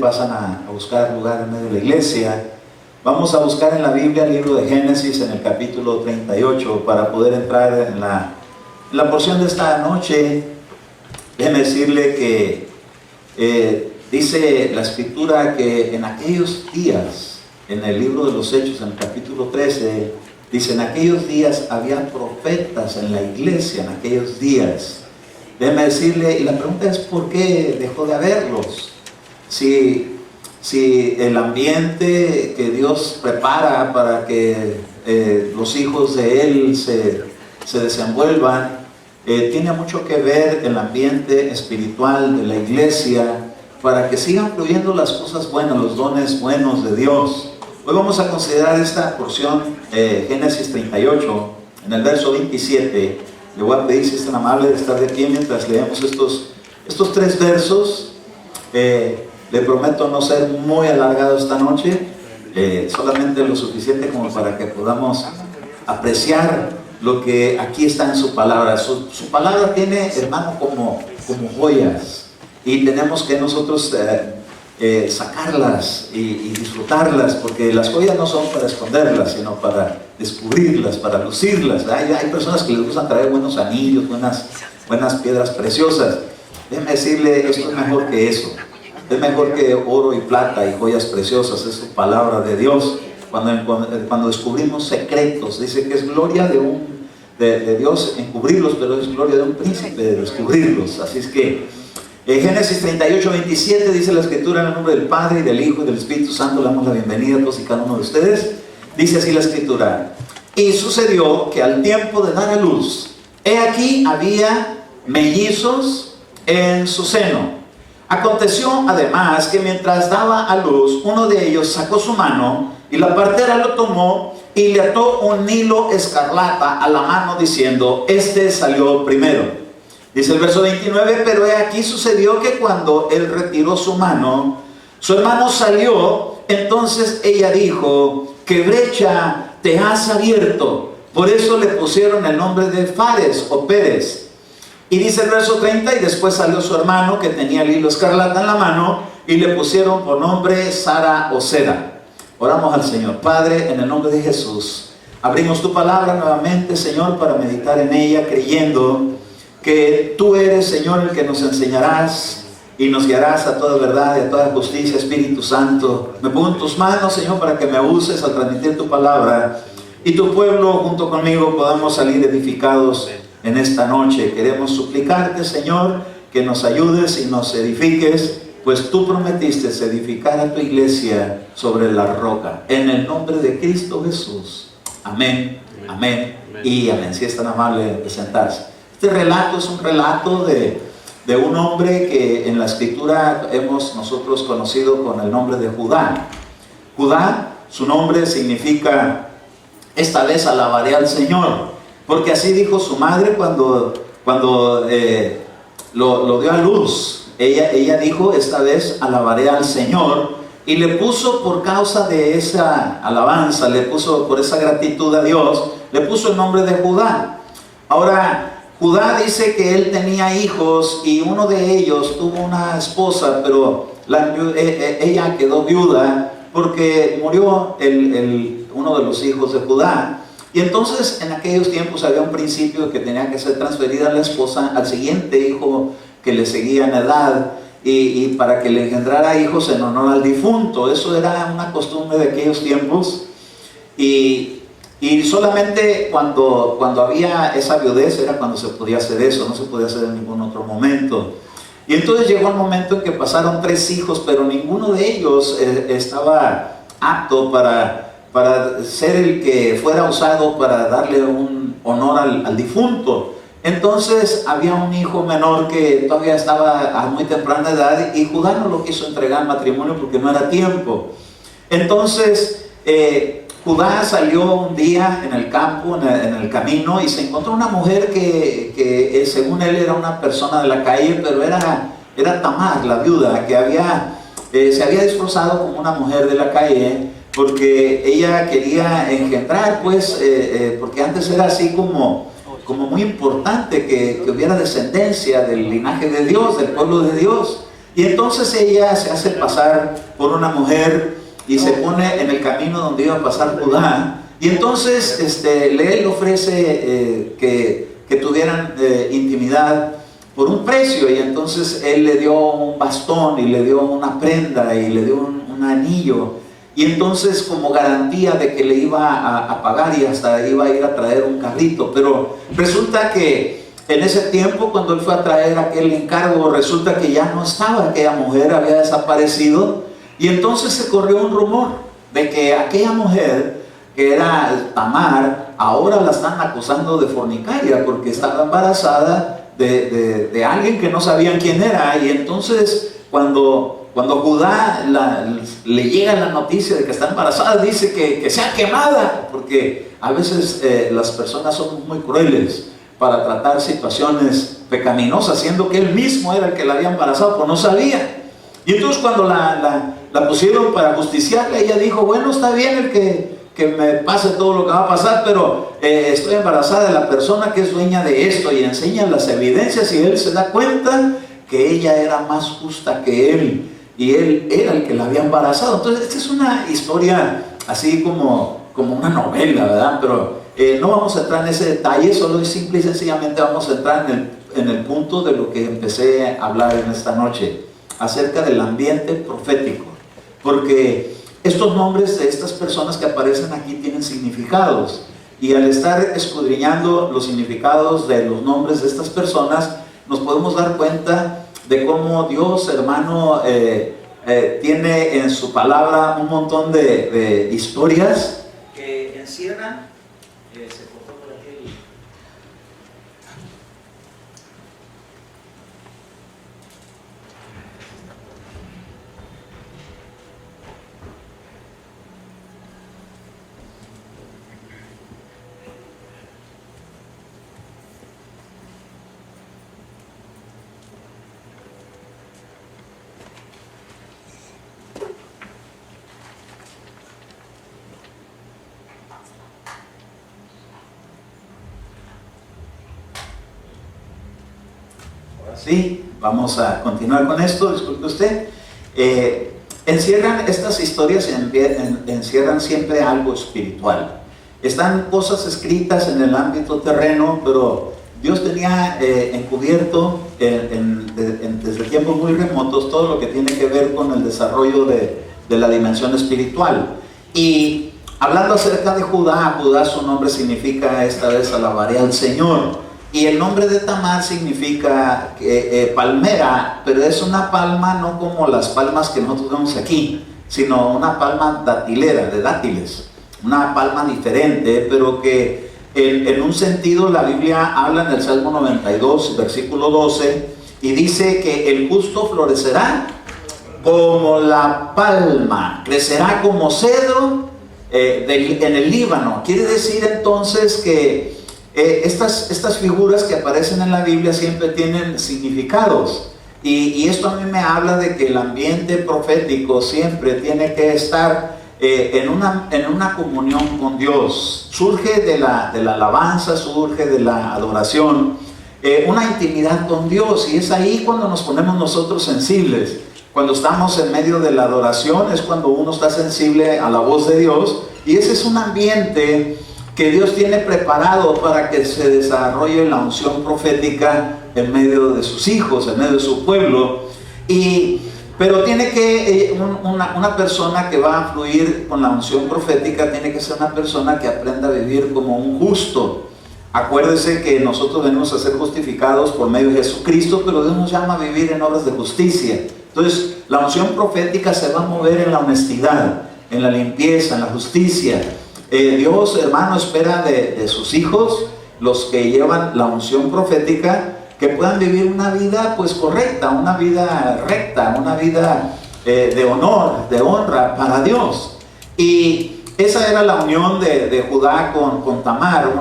pasan a buscar lugar en medio de la iglesia. Vamos a buscar en la Biblia el libro de Génesis en el capítulo 38 para poder entrar en la porción de esta noche. Déjeme decirle que dice la escritura que en aquellos días, en el libro de los Hechos, en el capítulo 13, dice: en aquellos días había profetas en la iglesia, en aquellos días. Déjeme decirle, y la pregunta es: ¿por qué dejó de haberlos? Si el ambiente que Dios prepara para que los hijos de Él se desenvuelvan, tiene mucho que ver el ambiente espiritual de la iglesia, para que sigan fluyendo las cosas buenas, los dones buenos de Dios. Hoy vamos a considerar esta porción, Génesis 38, en el verso 27. Le voy a pedir, si es tan amable, de estar de pie mientras leemos estos tres versos. Le prometo no ser muy alargado esta noche, solamente lo suficiente como para que podamos apreciar lo que aquí está en su palabra. Su palabra tiene, hermano, como joyas, y tenemos que nosotros sacarlas y disfrutarlas, porque las joyas no son para esconderlas, sino para descubrirlas, para lucirlas. Hay personas que les gustan traer buenos anillos, buenas piedras preciosas. Déjeme decirle, esto es mejor que eso. Es mejor que oro y plata y joyas preciosas. Es su palabra de Dios. Cuando descubrimos secretos, dice que es gloria de Dios encubrirlos, pero es gloria de un príncipe de descubrirlos. Así es que Génesis 38, 27 dice la escritura: en el nombre del Padre, y del Hijo, y del Espíritu Santo. Le damos la bienvenida a todos y cada uno de ustedes. Dice así la escritura: y sucedió que al tiempo de dar a luz, he aquí había mellizos en su seno. Aconteció además que mientras daba a luz, uno de ellos sacó su mano, y la partera lo tomó y le ató un hilo escarlata a la mano, diciendo: este salió primero. Dice el verso 29: pero he aquí sucedió que cuando él retiró su mano, su hermano salió. Entonces ella dijo: ¿qué brecha te has abierto? Por eso le pusieron el nombre de Fares o Pérez. Y dice el verso 30: y después salió su hermano, que tenía el hilo escarlata en la mano, y le pusieron por nombre Sara o Seda. Oramos al Señor. Padre, en el nombre de Jesús, abrimos tu palabra nuevamente, Señor, para meditar en ella, creyendo que tú eres, Señor, el que nos enseñarás y nos guiarás a toda verdad y a toda justicia. Espíritu Santo, me pongo en tus manos, Señor, para que me uses al transmitir tu palabra, y tu pueblo junto conmigo podamos salir edificados en esta noche. Queremos suplicarte, Señor, que nos ayudes y nos edifiques, pues tú prometiste edificar a tu iglesia sobre la roca. En el nombre de Cristo Jesús. Amén, amén y amén. Si es tan amable de sentarse. Este relato es un relato de un hombre que en la escritura hemos nosotros conocido con el nombre de Judá. Judá, su nombre significa: esta vez alabaré al Señor. Porque así dijo su madre cuando lo dio a luz. Ella dijo: esta vez alabaré al Señor. Y le puso, por causa de esa alabanza, le puso, por esa gratitud a Dios, le puso el nombre de Judá. Ahora, Judá dice que él tenía hijos, y uno de ellos tuvo una esposa, pero ella quedó viuda porque murió uno de los hijos de Judá. Y entonces en aquellos tiempos había un principio que tenía que ser transferida la esposa al siguiente hijo que le seguía en edad, y para que le engendrara hijos en honor al difunto. Eso era una costumbre de aquellos tiempos, y solamente cuando había esa viudez era cuando se podía hacer eso. No se podía hacer en ningún otro momento. Y entonces llegó el momento en que pasaron 3 hijos, pero ninguno de ellos estaba apto para ser el que fuera usado para darle un honor al difunto. Entonces había un hijo menor que todavía estaba a muy temprana edad, y Judá no lo quiso entregar en matrimonio porque no era tiempo. Entonces Judá salió un día en el campo, en el camino, y se encontró una mujer que según él era una persona de la calle, pero era Tamar, la viuda, que se había disfrazado como una mujer de la calle, porque ella quería engendrar, pues, porque antes era así como muy importante que hubiera descendencia del linaje de Dios, del pueblo de Dios. Y entonces ella se hace pasar por una mujer y se pone en el camino donde iba a pasar Judá. Y entonces le ofrece que tuvieran intimidad por un precio. Y entonces él le dio un bastón y le dio una prenda y le dio un anillo. Y entonces, como garantía de que le iba a pagar, y hasta iba a ir a traer un carrito. Pero resulta que en ese tiempo, cuando él fue a traer aquel encargo, resulta que ya no estaba, aquella mujer había desaparecido. Y entonces se corrió un rumor de que aquella mujer, que era Tamar, ahora la están acusando de fornicaria porque estaba embarazada de alguien que no sabían quién era. Y entonces cuando Judá le llega la noticia de que está embarazada, dice que sea quemada, porque a veces las personas son muy crueles para tratar situaciones pecaminosas, siendo que él mismo era el que la había embarazado, pero no sabía. Y entonces cuando la pusieron para justiciarla, ella dijo: bueno, está bien el que me pase todo lo que va a pasar, pero estoy embarazada de la persona que es dueña de esto. Y enseña las evidencias, y él se da cuenta que ella era más justa que él, y él era el que la había embarazado. Entonces esta es una historia así como una novela, ¿verdad? Pero no vamos a entrar en ese detalle, solo y simple y sencillamente vamos a entrar en el punto de lo que empecé a hablar en esta noche, acerca del ambiente profético. Porque estos nombres de estas personas que aparecen aquí tienen significados, y al estar escudriñando los significados de los nombres de estas personas, nos podemos dar cuenta de cómo Dios, hermano, tiene en su palabra un montón de historias que encierran. Se cortó por aquí. Sí, vamos a continuar con esto, disculpe usted. Encierran estas historias, encierran siempre algo espiritual. Están cosas escritas en el ámbito terreno, pero Dios tenía encubierto desde tiempos muy remotos todo lo que tiene que ver con el desarrollo de la dimensión espiritual. Y hablando acerca de Judá, su nombre significa, esta vez alabaré al Señor. Y el nombre de Tamar significa palmera, pero es una palma no como las palmas que nosotros vemos aquí, sino una palma datilera, de dátiles, una palma diferente, pero que en un sentido la Biblia habla en el Salmo 92, versículo 12, y dice que el justo florecerá como la palma, crecerá como cedro en el Líbano. Quiere decir entonces que estas figuras que aparecen en la Biblia siempre tienen significados, y esto a mí me habla de que el ambiente profético siempre tiene que estar en una comunión con Dios. Surge de la alabanza, surge de la adoración, una intimidad con Dios, y es ahí cuando nos ponemos nosotros sensibles. Cuando estamos en medio de la adoración es cuando uno está sensible a la voz de Dios, y ese es un ambiente que Dios tiene preparado para que se desarrolle la unción profética en medio de sus hijos, en medio de su pueblo. Pero tiene que, una persona que va a fluir con la unción profética, tiene que ser una persona que aprenda a vivir como un justo. Acuérdese que nosotros venimos a ser justificados por medio de Jesucristo, pero Dios nos llama a vivir en obras de justicia. Entonces, la unción profética se va a mover en la honestidad, en la limpieza, en la justicia. Dios, hermano, espera de sus hijos, los que llevan la unción profética, que puedan vivir una vida pues correcta, una vida recta, una vida de honor, de honra para Dios. Y esa era la unión de Judá con Tamar,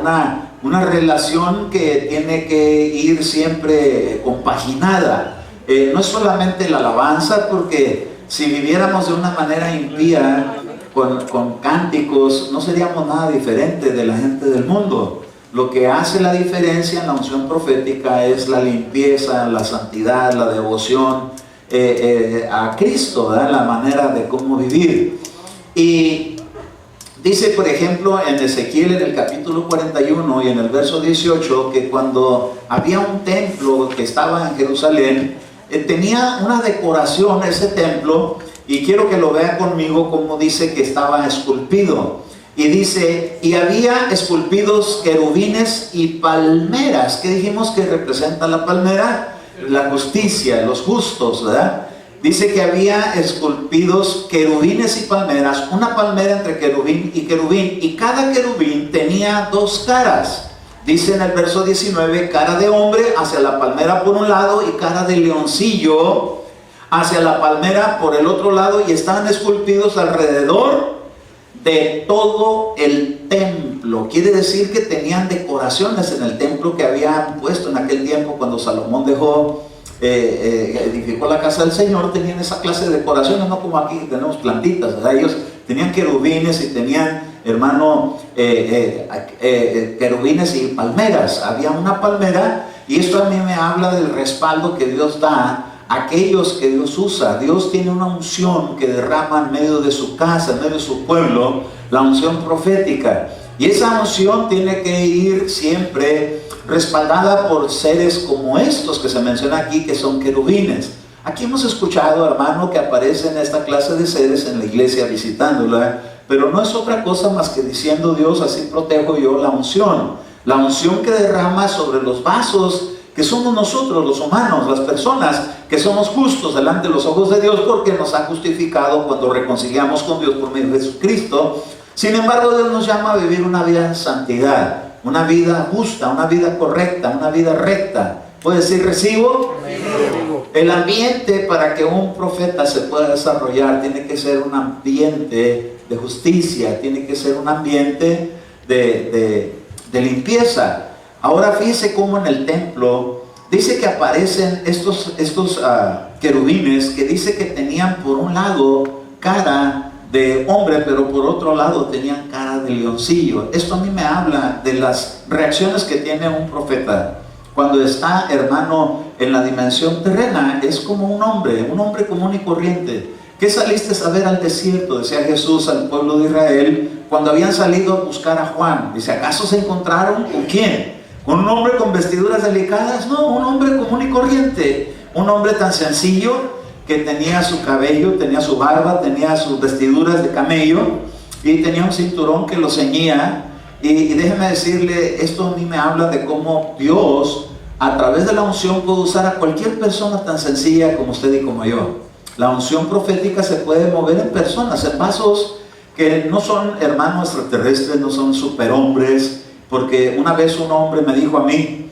una relación que tiene que ir siempre compaginada. No es solamente la alabanza, porque si viviéramos de una manera impía, con cánticos, no seríamos nada diferente de la gente del mundo. Lo que hace la diferencia en la unción profética es la limpieza, la santidad, la devoción, a Cristo, ¿verdad? La manera de cómo vivir. Y dice, por ejemplo, en Ezequiel, en el capítulo 41 y en el verso 18, que cuando había un templo que estaba en Jerusalén, tenía una decoración ese templo, y quiero que lo vean conmigo como dice que estaba esculpido. Y dice, y había esculpidos querubines y palmeras. ¿Qué dijimos que representa la palmera? La justicia, los justos, ¿verdad? Dice que había esculpidos querubines y palmeras, una palmera entre querubín, y cada querubín tenía dos caras. Dice en el verso 19, cara de hombre hacia la palmera por un lado y cara de leoncillo hacia la palmera por el otro lado, y estaban esculpidos alrededor de todo el templo. Quiere decir que tenían decoraciones en el templo que habían puesto en aquel tiempo cuando Salomón edificó la casa del Señor. Tenían esa clase de decoraciones, no como aquí tenemos plantitas, ¿verdad? Ellos tenían querubines y tenían, hermano, querubines y palmeras. Había una palmera, y esto a mí me habla del respaldo que Dios da a aquellos que Dios usa. Dios tiene una unción que derrama en medio de su casa, en medio de su pueblo, la unción profética, y esa unción tiene que ir siempre respaldada por seres como estos que se menciona aquí, que son querubines. Aquí hemos escuchado, hermano, que aparecen esta clase de seres en la iglesia visitándola, pero no es otra cosa más que diciendo Dios, así protejo yo la unción que derrama sobre los vasos que somos nosotros, los humanos, las personas que somos justos delante de los ojos de Dios, porque nos ha justificado cuando reconciliamos con Dios por medio de Jesucristo. Sin embargo, Dios nos llama a vivir una vida en santidad, una vida justa, una vida correcta, una vida recta. ¿Puede decir recibo? El ambiente para que un profeta se pueda desarrollar tiene que ser un ambiente de justicia, tiene que ser un ambiente de limpieza. Ahora fíjese cómo en el templo dice que aparecen estos querubines, que dice que tenían por un lado cara de hombre, pero por otro lado tenían cara de leoncillo. Esto a mí me habla de las reacciones que tiene un profeta cuando está, hermano, en la dimensión terrena. Es como un hombre común y corriente. ¿Qué saliste a ver al desierto?, decía Jesús al pueblo de Israel cuando habían salido a buscar a Juan. Dice, ¿acaso se encontraron con quién? ¿Con un hombre con vestiduras delicadas? No, un hombre común y corriente, un hombre tan sencillo que tenía su cabello, tenía su barba, tenía sus vestiduras de camello y tenía un cinturón que lo ceñía. Y déjeme decirle, esto a mí me habla de cómo Dios, a través de la unción, puede usar a cualquier persona tan sencilla como usted y como yo. La unción profética se puede mover en personas, en vasos que no son, hermanos, extraterrestres, no son superhombres. Porque una vez un hombre me dijo a mí,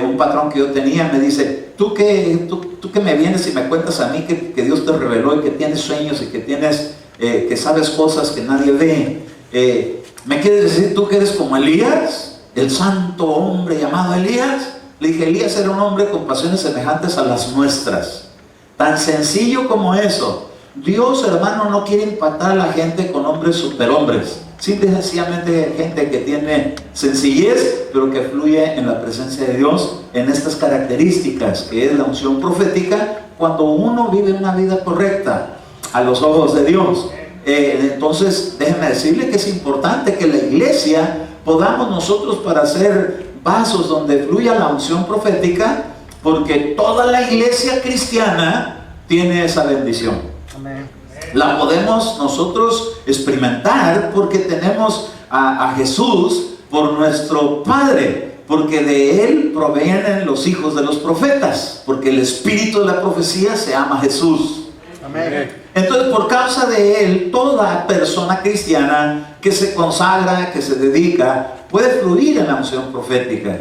un patrón que yo tenía, me dice, tú que me vienes y me cuentas a mí que Dios te reveló y que tienes sueños y que tienes, que sabes cosas que nadie ve, ¿me quieres decir tú que eres como Elías, el santo hombre llamado Elías? Le dije, Elías era un hombre con pasiones semejantes a las nuestras, tan sencillo como eso. Dios, hermano, no quiere impactar a la gente con hombres superhombres. Simple y sencillamente gente que tiene sencillez, pero que fluye en la presencia de Dios en estas características, que es la unción profética, cuando uno vive una vida correcta a los ojos de Dios. Entonces, déjeme decirle que es importante que la iglesia podamos nosotros para hacer vasos donde fluya la unción profética, porque toda la iglesia cristiana tiene esa bendición. Amén. La podemos nosotros experimentar porque tenemos a Jesús por nuestro Padre, porque de Él provienen los hijos de los profetas, porque el espíritu de la profecía se llama Jesús. Amén. Entonces, por causa de Él, toda persona cristiana que se consagra, que se dedica, puede fluir en la unción profética.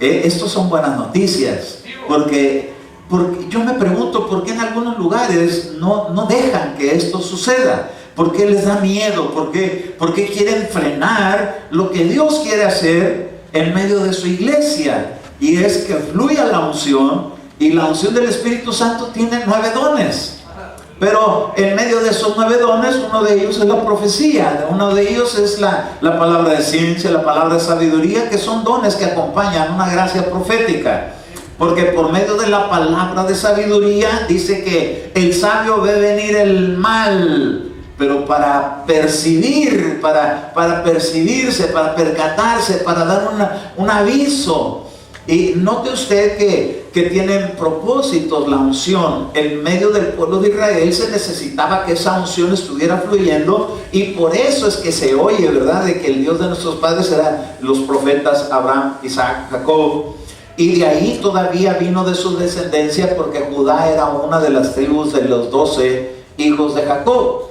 Estos son buenas noticias, porque yo me pregunto por qué en algunos lugares no dejan que esto suceda. ¿Por qué les da miedo? ¿Por qué quieren frenar lo que Dios quiere hacer en medio de su iglesia? Y es que fluya la unción, y la unción del Espíritu Santo tiene 9 dones. Pero en medio de esos 9 dones, uno de ellos es la profecía, uno de ellos es la palabra de ciencia, la palabra de sabiduría, que son dones que acompañan una gracia profética. Porque por medio de la palabra de sabiduría dice que el sabio ve venir el mal, pero para percibir, para percibirse, para percatarse, para dar un aviso. Y note usted que tienen propósitos la unción. En medio del pueblo de Israel se necesitaba que esa unción estuviera fluyendo, y por eso es que se oye, ¿verdad?, de que el Dios de nuestros padres eran los profetas Abraham, Isaac, Jacob. Y de ahí todavía vino de su descendencia, porque Judá era una de las tribus de los 12 hijos de Jacob.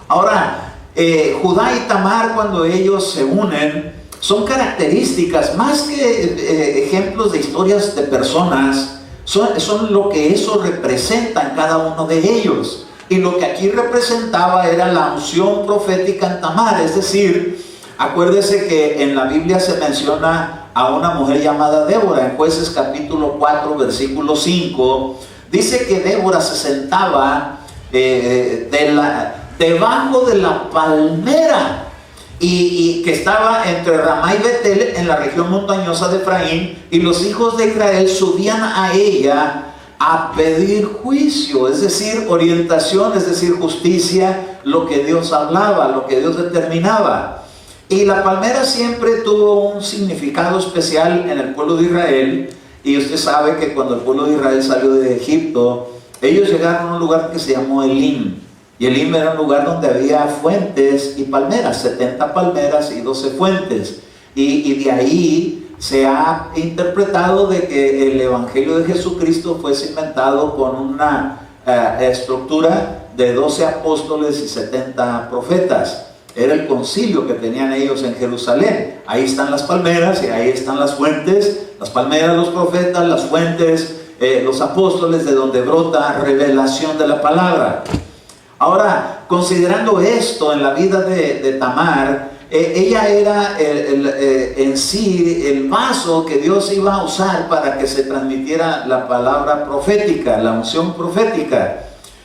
Ahora, Judá y Tamar, cuando ellos se unen, son características, más que ejemplos de historias de personas, son lo que eso representa en cada uno de ellos. Y lo que aquí representaba era la unción profética en Tamar. Es decir, acuérdese que en la Biblia se menciona a una mujer llamada Débora. En Jueces capítulo 4, versículo 5, dice que Débora se sentaba debajo de la palmera, y que estaba entre Ramá y Betel, en la región montañosa de Efraín, y los hijos de Israel subían a ella a pedir juicio, es decir, orientación, es decir, justicia, lo que Dios hablaba, lo que Dios determinaba. Y la palmera siempre tuvo un significado especial en el pueblo de Israel. Y usted sabe que cuando el pueblo de Israel salió de Egipto, ellos llegaron a un lugar que se llamó Elim. Y Elim era un lugar donde había fuentes y palmeras, 70 palmeras y 12 fuentes. Y de ahí se ha interpretado de que el Evangelio de Jesucristo fue cimentado con una estructura de 12 apóstoles y 70 profetas. Era el concilio que tenían ellos en Jerusalén. Ahí están las palmeras y ahí están las fuentes. Las palmeras, los profetas, las fuentes, los apóstoles, de donde brota revelación de la palabra. Ahora, considerando esto en la vida de Tamar, ella era en sí el vaso que Dios iba a usar para que se transmitiera la palabra profética, la unción profética.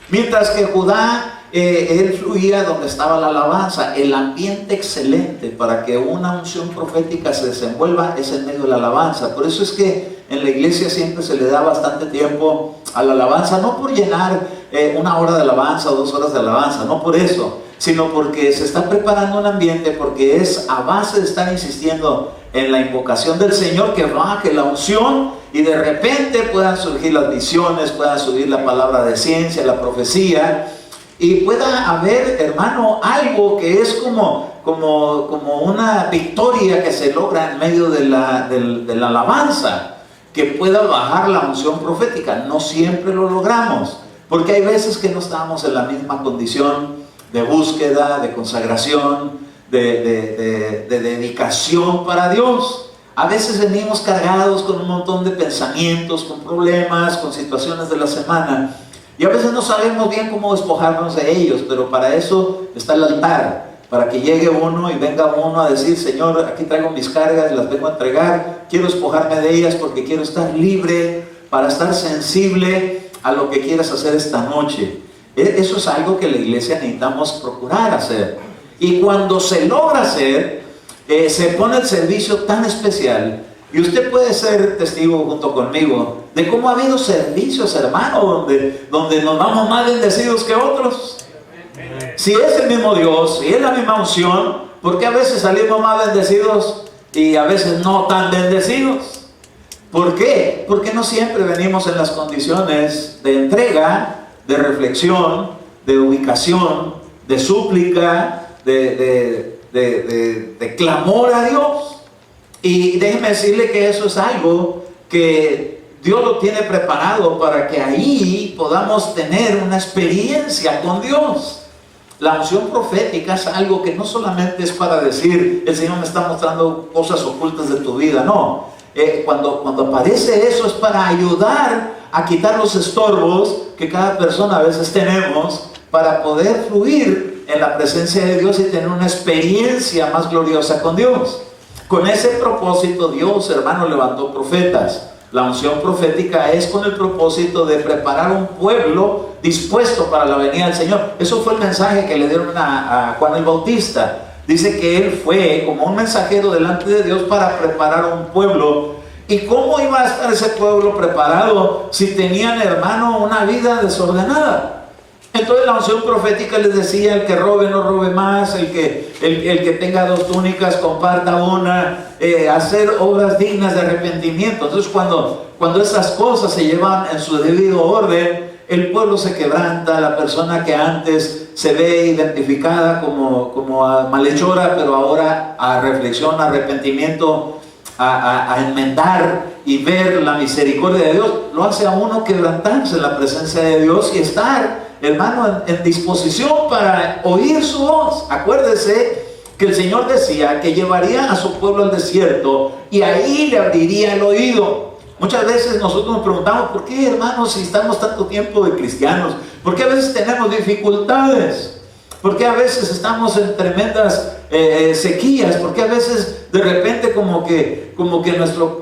Mientras que Judá, él fluía donde estaba la alabanza. El ambiente excelente para que una unción profética se desenvuelva es en medio de la alabanza. Por eso es que en la iglesia siempre se le da bastante tiempo a la alabanza, no por llenar una hora de alabanza o 2 horas de alabanza, no por eso, sino porque se está preparando un ambiente, porque es a base de estar insistiendo en la invocación del Señor que baje la unción, y de repente puedan surgir las visiones, puedan subir la palabra de ciencia, la profecía, y pueda haber, hermano, algo que es como una victoria que se logra en medio de la alabanza, que pueda bajar la unción profética. No siempre lo logramos, porque hay veces que no estamos en la misma condición de búsqueda, de consagración, de dedicación para Dios. A veces venimos cargados con un montón de pensamientos, con problemas, con situaciones de la semana, y a veces no sabemos bien cómo despojarnos de ellos, pero para eso está el altar, para que llegue uno y venga uno a decir: Señor, aquí traigo mis cargas, las vengo a entregar, quiero despojarme de ellas porque quiero estar libre, para estar sensible a lo que quieras hacer esta noche. Eso es algo que la iglesia necesitamos procurar hacer. Y cuando se logra hacer, se pone el servicio tan especial. Y usted puede ser testigo junto conmigo de cómo ha habido servicios, hermano, donde nos vamos más bendecidos que otros. Si es el mismo Dios, si es la misma unción, ¿por qué a veces salimos más bendecidos y a veces no tan bendecidos? ¿Por qué? Porque no siempre venimos en las condiciones de entrega, de reflexión, de ubicación, de súplica, de clamor a Dios. Y déjeme decirle que eso es algo que Dios lo tiene preparado para que ahí podamos tener una experiencia con Dios. La unción profética es algo que no solamente es para decir: el Señor me está mostrando cosas ocultas de tu vida. No, cuando aparece eso es para ayudar a quitar los estorbos que cada persona a veces tenemos, para poder fluir en la presencia de Dios y tener una experiencia más gloriosa con Dios. Con ese propósito Dios, hermano, levantó profetas. La unción profética es con el propósito de preparar un pueblo dispuesto para la venida del Señor. Eso fue el mensaje que le dieron a Juan el Bautista. Dice que él fue como un mensajero delante de Dios para preparar un pueblo. ¿Y cómo iba a estar ese pueblo preparado si tenían, hermano, una vida desordenada? Entonces la unción profética les decía: el que robe no robe más, el que tenga 2 túnicas comparta una, hacer obras dignas de arrepentimiento. Entonces cuando esas cosas se llevan en su debido orden, el pueblo se quebranta. La persona que antes se ve identificada como malhechora, pero ahora a reflexión, a arrepentimiento, a enmendar y ver la misericordia de Dios, lo hace a uno quebrantarse en la presencia de Dios y estar, hermano, en disposición para oír su voz. Acuérdese que el Señor decía que llevaría a su pueblo al desierto y ahí le abriría el oído. Muchas veces nosotros nos preguntamos: ¿por qué, hermanos, si estamos tanto tiempo de cristianos? ¿Por qué a veces tenemos dificultades? ¿Por qué a veces estamos en tremendas sequías? ¿Por qué a veces de repente como que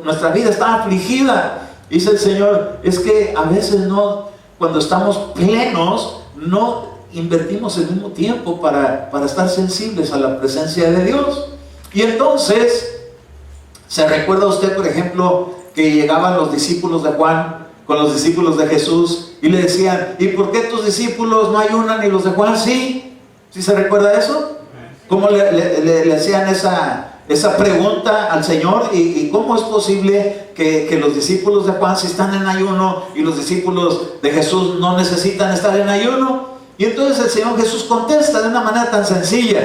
nuestra vida está afligida? Dice el Señor: es que a veces no, cuando estamos plenos, no invertimos el mismo tiempo para estar sensibles a la presencia de Dios. Y entonces, ¿se recuerda usted, por ejemplo, que llegaban los discípulos de Juan con los discípulos de Jesús y le decían: ¿y por qué tus discípulos no ayunan y los de Juan sí? ¿Sí se recuerda eso? ¿Cómo le hacían esa pregunta al Señor? ¿Y cómo es posible que los discípulos de Juan sí están en ayuno y los discípulos de Jesús no necesitan estar en ayuno? Y entonces el Señor Jesús contesta de una manera tan sencilla.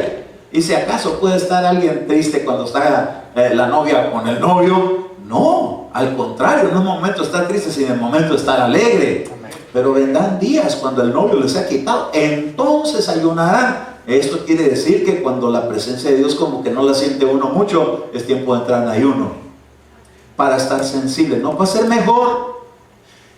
Dice: ¿acaso puede estar alguien triste cuando está la novia con el novio? No, al contrario, en un momento estar triste y en el momento estar alegre. Pero vendrán días cuando el novio les ha quitado, entonces ayunarán. Esto quiere decir que cuando la presencia de Dios como que no la siente uno mucho, es tiempo de entrar en ayuno para estar sensible, no para ser mejor.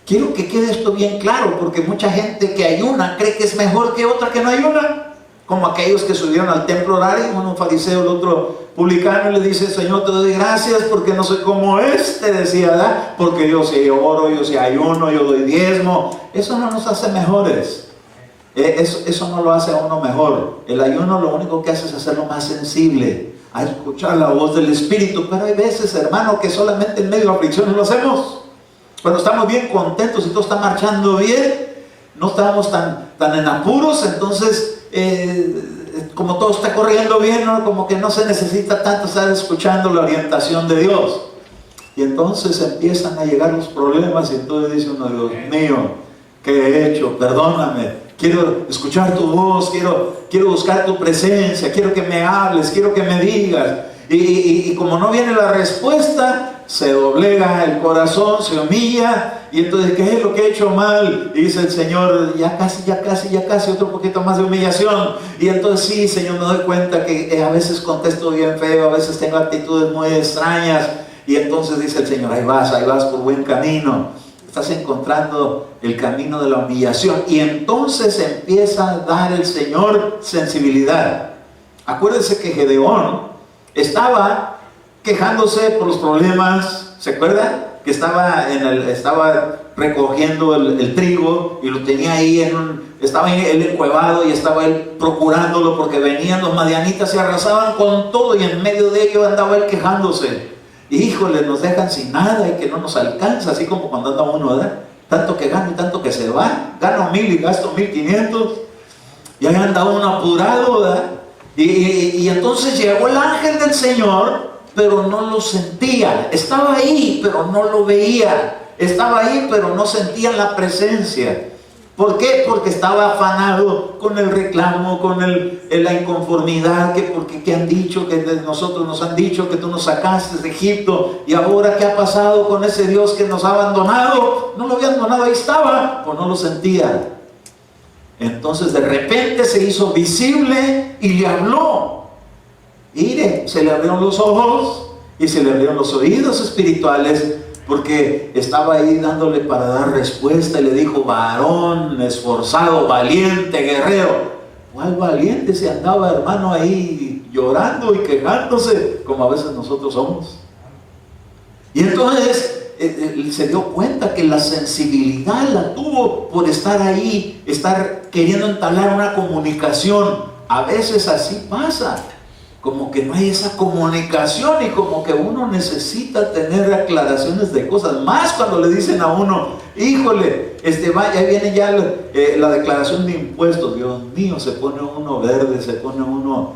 Quiero que quede esto bien claro, porque mucha gente que ayuna cree que es mejor que otra que no ayuna, como aquellos que subieron al templo a orar, y uno fariseo, el otro publicano, y le dice: Señor, te doy gracias porque no soy como este, decía, ¿verdad? Porque yo sí oro, yo sí ayuno, yo doy diezmo. Eso no nos hace mejores. Eso no lo hace a uno mejor. El ayuno lo único que hace es hacerlo más sensible a escuchar la voz del Espíritu. Pero hay veces, hermano, que solamente en medio de la aflicción lo hacemos. Cuando estamos bien contentos y todo está marchando bien, no estamos tan en apuros, entonces como todo está corriendo bien, ¿no? Como que no se necesita tanto estar escuchando la orientación de Dios. Y entonces empiezan a llegar los problemas y entonces dice uno: Dios mío, ¿qué he hecho? Perdóname. Quiero escuchar tu voz, quiero buscar tu presencia, quiero que me hables, quiero que me digas. Y como no viene la respuesta, se doblega el corazón, se humilla. Y entonces, ¿qué es lo que he hecho mal? Y dice el Señor: ya casi, otro poquito más de humillación. Y entonces, sí, Señor, me doy cuenta que a veces contesto bien feo, a veces tengo actitudes muy extrañas. Y entonces dice el Señor: ahí vas por buen camino. Estás encontrando el camino de la humillación. Y entonces empieza a dar el Señor sensibilidad. Acuérdense que Gedeón estaba quejándose por los problemas. ¿Se acuerda? Que estaba recogiendo el trigo y lo tenía ahí estaba él encuevado y estaba él procurándolo porque venían los madianitas y arrasaban con todo, y en medio de ello andaba él quejándose. Híjole, nos dejan sin nada y que no nos alcanza, así como cuando anda uno, ¿verdad? Tanto que gana y tanto que se va, gano 1,000 y gasto 1,500, y ahí anda uno apurado, ¿verdad? Y entonces llegó el ángel del Señor, pero no lo sentía. Estaba ahí, pero no lo veía. Estaba ahí, pero no sentía la presencia. ¿Por qué? Porque estaba afanado con el reclamo, con la inconformidad, porque ¿qué han dicho? Que de nosotros nos han dicho que tú nos sacaste de Egipto, y ahora ¿qué ha pasado con ese Dios que nos ha abandonado? No lo había abandonado, ahí estaba, pues no lo sentía. Entonces de repente se hizo visible y le habló. Mire, se le abrieron los ojos y se le abrieron los oídos espirituales, porque estaba ahí dándole para dar respuesta, y le dijo: varón esforzado, valiente, guerrero. ¿Cuál valiente? Se andaba, hermano, ahí llorando y quejándose, como a veces nosotros somos. Y entonces se dio cuenta que la sensibilidad la tuvo por estar ahí, estar queriendo entablar una comunicación. A veces así pasa. como que no hay esa comunicación y como que uno necesita tener aclaraciones de cosas, más cuando le dicen a uno, híjole, ya viene ya la declaración de impuestos. Dios mío, se pone uno verde, se pone uno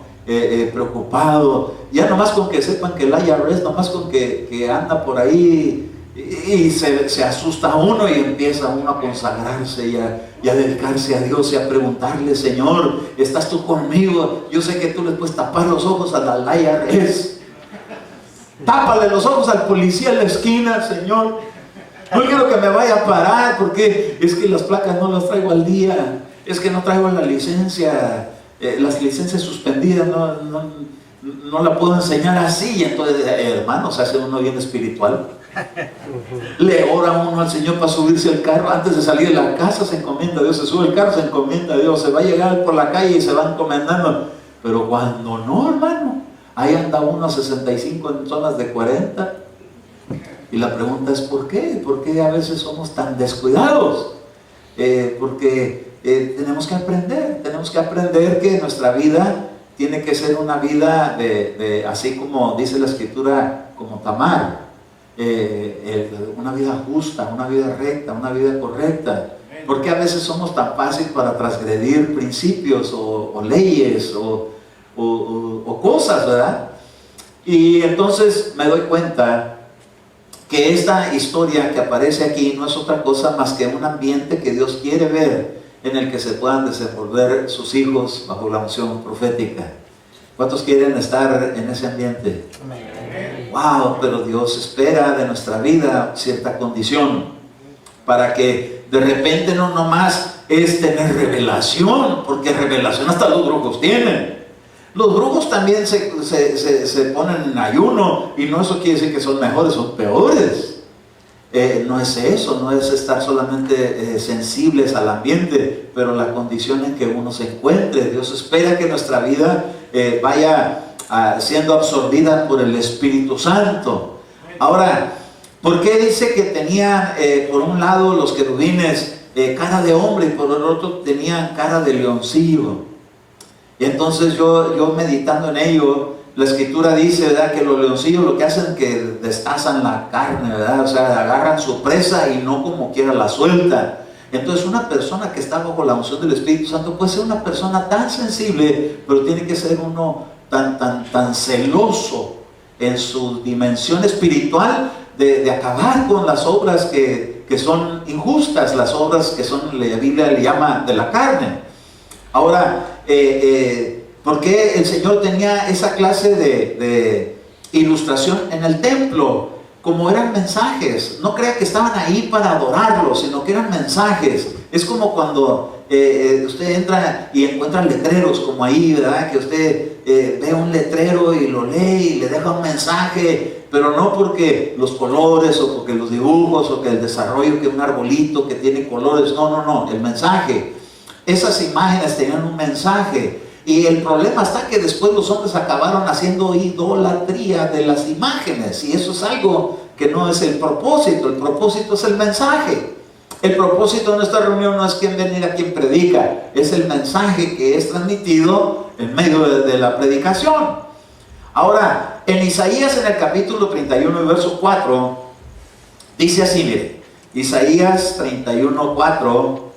preocupado, ya nomás con que sepan que el IRS, nomás con que anda por ahí y se asusta uno y empieza uno a consagrarse y a dedicarse a Dios y a preguntarle, Señor, ¿estás tú conmigo? Yo sé que tú le puedes tapar los ojos al IRS, tápale los ojos al policía en la esquina, Señor, no quiero que me vaya a parar porque es que las placas no las traigo al día, es que no traigo la licencia, las licencias suspendidas no la puedo enseñar así. Y entonces, hermano, se hace uno bien espiritual, le ora uno al Señor para subirse al carro, antes de salir de la casa se encomienda a Dios, se sube el carro, se encomienda a Dios, se va a llegar por la calle y se va encomendando. Pero cuando no, hermano, ahí anda uno a 65 en zonas de 40, y la pregunta es ¿por qué? ¿Por qué a veces somos tan descuidados? Porque tenemos que aprender que nuestra vida tiene que ser una vida así como dice la Escritura, como Tamar, una vida justa, una vida recta, una vida correcta. Porque a veces somos tan fáciles para transgredir principios o leyes o cosas, ¿verdad? Y entonces me doy cuenta que esta historia que aparece aquí no es otra cosa más que un ambiente que Dios quiere ver, en el que se puedan desenvolver sus hijos bajo la unción profética. ¿Cuántos quieren estar en ese ambiente? Wow, pero Dios espera de nuestra vida cierta condición para que de repente no nomás es tener revelación, porque revelación hasta los brujos tienen. Los brujos también se ponen en ayuno, y no eso quiere decir que son mejores o peores. No es eso, no es estar solamente sensibles al ambiente, pero la condición en que uno se encuentre. Dios espera que nuestra vida vaya siendo absorbida por el Espíritu Santo. Ahora, ¿por qué dice que tenían por un lado los querubines cara de hombre y por el otro tenían cara de leoncillo? Y entonces yo meditando en ello, la Escritura dice, ¿verdad?, que los leoncillos lo que hacen es que destazan la carne, ¿verdad? O sea, agarran su presa y no como quiera la suelta. Entonces una persona que está bajo la unción del Espíritu Santo puede ser una persona tan sensible, pero tiene que ser uno tan celoso en su dimensión espiritual de acabar con las obras que son injustas, las obras que son, la Biblia le llama de la carne. Ahora, ¿por qué el Señor tenía esa clase de ilustración en el templo? Como eran mensajes, no crea que estaban ahí para adorarlo, sino que eran mensajes. Es como cuando usted entra y encuentra letreros como ahí, ¿verdad? Que usted ve un letrero y lo lee y le deja un mensaje, pero no porque los colores o porque los dibujos o que el desarrollo, que un arbolito que tiene colores, no, el mensaje. Esas imágenes tenían un mensaje, y el problema está que después los hombres acabaron haciendo idolatría de las imágenes, y eso es algo que no es el propósito es el mensaje. El propósito de nuestra reunión no es quién venir a quien predica, es el mensaje que es transmitido en medio de la predicación. Ahora, en Isaías, en el capítulo 31 y verso 4, dice así, mire, Isaías 31, 4,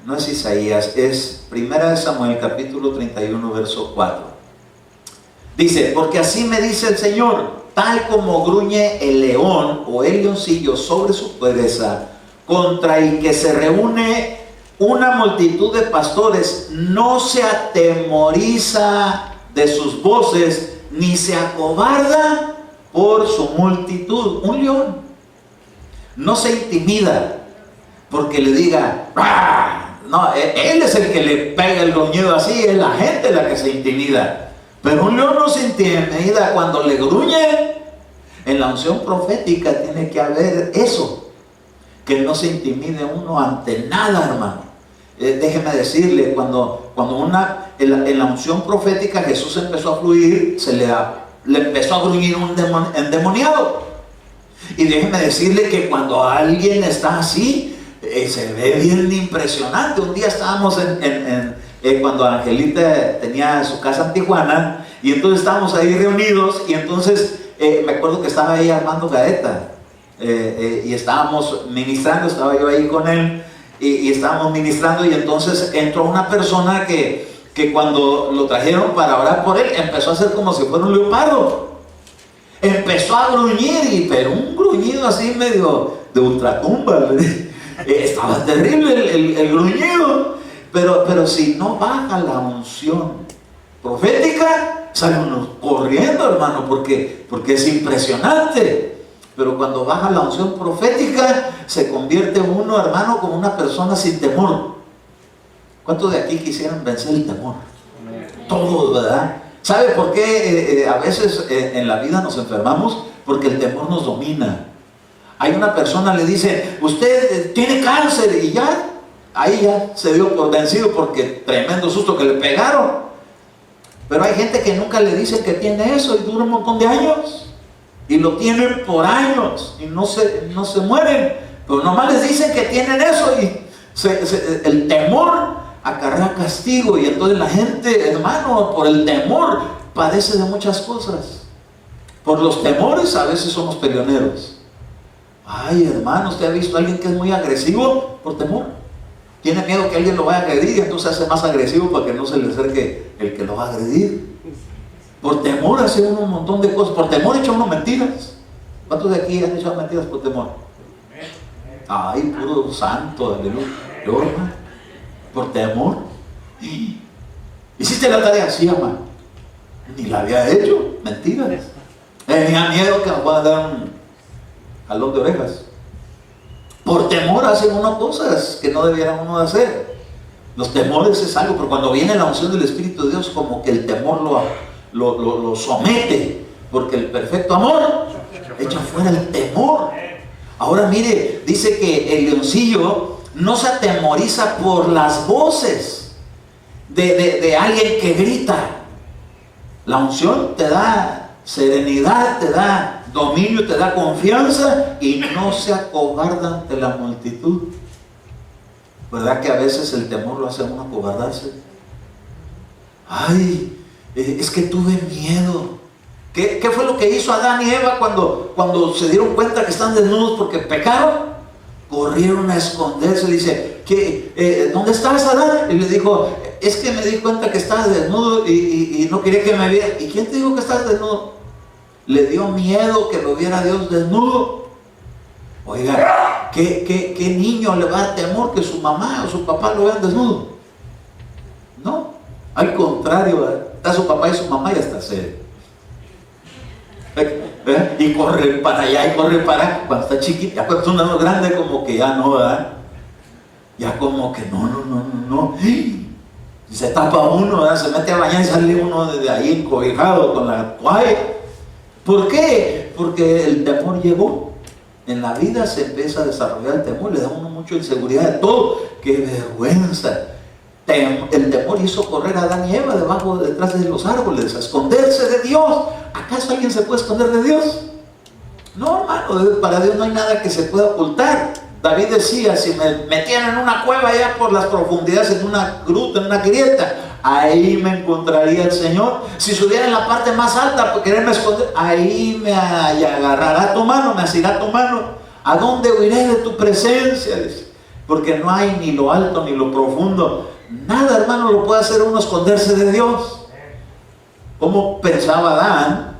no es Isaías, es 1 Samuel capítulo 31 verso 4. Dice, porque así me dice el Señor, tal como gruñe el león o el leoncillo sobre su presa, contra el que se reúne una multitud de pastores, no se atemoriza de sus voces, ni se acobarda por su multitud. Un león no se intimida porque le diga, ¡ah! No, él es el que le pega el gruñido así, es la gente la que se intimida. Pero un león no se intimida cuando le gruñe. En la unción profética tiene que haber eso, que no se intimide uno ante nada, hermano. Déjeme decirle, cuando en la unción profética Jesús empezó a fluir, le empezó a gruñir un endemoniado. Y déjeme decirle que cuando alguien está así, se ve bien impresionante. Un día estábamos en cuando Angelita tenía su casa en Tijuana, y entonces estábamos ahí reunidos, y entonces me acuerdo que estaba ahí Armando Gaeta, y estábamos ministrando, estaba yo ahí con él, y estábamos ministrando, y entonces entró una persona que cuando lo trajeron para orar por él, empezó a hacer como si fuera un leopardo. Empezó a gruñir, pero un gruñido así medio de ultratumba. Estaba terrible el gruñido. Pero si no baja la unción profética, sale uno corriendo, hermano, porque es impresionante. Pero cuando baja la unción profética, se convierte uno, hermano, como una persona sin temor. ¿Cuántos de aquí quisieran vencer el temor? Todos, ¿verdad? ¿Sabe por qué a veces en la vida nos enfermamos? Porque el temor nos domina. Hay una persona le dice, usted tiene cáncer, y ya, ahí ya se dio por vencido porque tremendo susto que le pegaron. Pero hay gente que nunca le dice que tiene eso y dura un montón de años. Y lo tienen por años y no se mueren. Pero nomás les dicen que tienen eso y el temor acarrea castigo, y entonces la gente, hermano, por el temor padece de muchas cosas. Por los temores a veces somos peleoneros. Ay, hermano, ¿usted ha visto a alguien que es muy agresivo por temor? Tiene miedo que alguien lo vaya a agredir, y entonces se hace más agresivo para que no se le acerque el que lo va a agredir. Por temor hace uno un montón de cosas. Por temor echa uno mentiras. ¿Cuántos de aquí han echado mentiras por temor? Ay, puro santo, aleluya. Yo, hermano, por temor. ¿Hiciste la tarea? Sí, mamá. Ni la había hecho. Mentiras. Tenía miedo que nos puedan dar un jalón de orejas. Por temor hace uno cosas que no debiera uno de hacer. Los temores es algo, pero cuando viene la unción del Espíritu de Dios, como que el temor lo somete, porque el perfecto amor echa fuera el temor. Ahora mire, dice que el leoncillo no se atemoriza por las voces de alguien que grita. La unción te da serenidad, te da dominio, te da confianza, y no se acobarda ante la multitud. ¿Verdad que a veces el temor lo hace a uno acobardarse? Ay, es que tuve miedo. ¿Qué fue lo que hizo Adán y Eva cuando se dieron cuenta que están desnudos porque pecaron? Corrieron a esconderse. Dice, ¿dónde estás, Adán? Y le dijo, es que me di cuenta que estabas desnudo y no quería que me viera. ¿Y quién te dijo que estás desnudo? Le dio miedo que lo viera Dios desnudo. Oiga, ¿qué niño le va a dar temor que su mamá o su papá lo vean desnudo? No, al contrario, está su papá y su mamá y hasta se... y corre para allá y corre para acá. Cuando está chiquita, cuando es uno grande, como que ya no, ¿verdad? Ya como que no. Y se tapa uno, ¿verdad? Se mete a bañar y sale uno de ahí encobijado con la toalla. ¿Por qué? Porque el temor llegó. En la vida se empieza a desarrollar el temor, le da uno mucha inseguridad de todo. ¡Qué vergüenza! El temor hizo correr a Adán y Eva detrás de los árboles, a esconderse de Dios. ¿Acaso alguien se puede esconder de Dios? No, hermano, para Dios no hay nada que se pueda ocultar. David decía, si me metían en una cueva allá por las profundidades, en una gruta, en una grieta, ahí me encontraría el Señor. Si subiera en la parte más alta por quererme esconder, ahí me agarrará tu mano, me asirá tu mano. ¿A dónde huiré de tu presencia? Dice. Porque no hay ni lo alto ni lo profundo. Nada, hermano, lo puede hacer uno esconderse de Dios. ¿Cómo pensaba Adán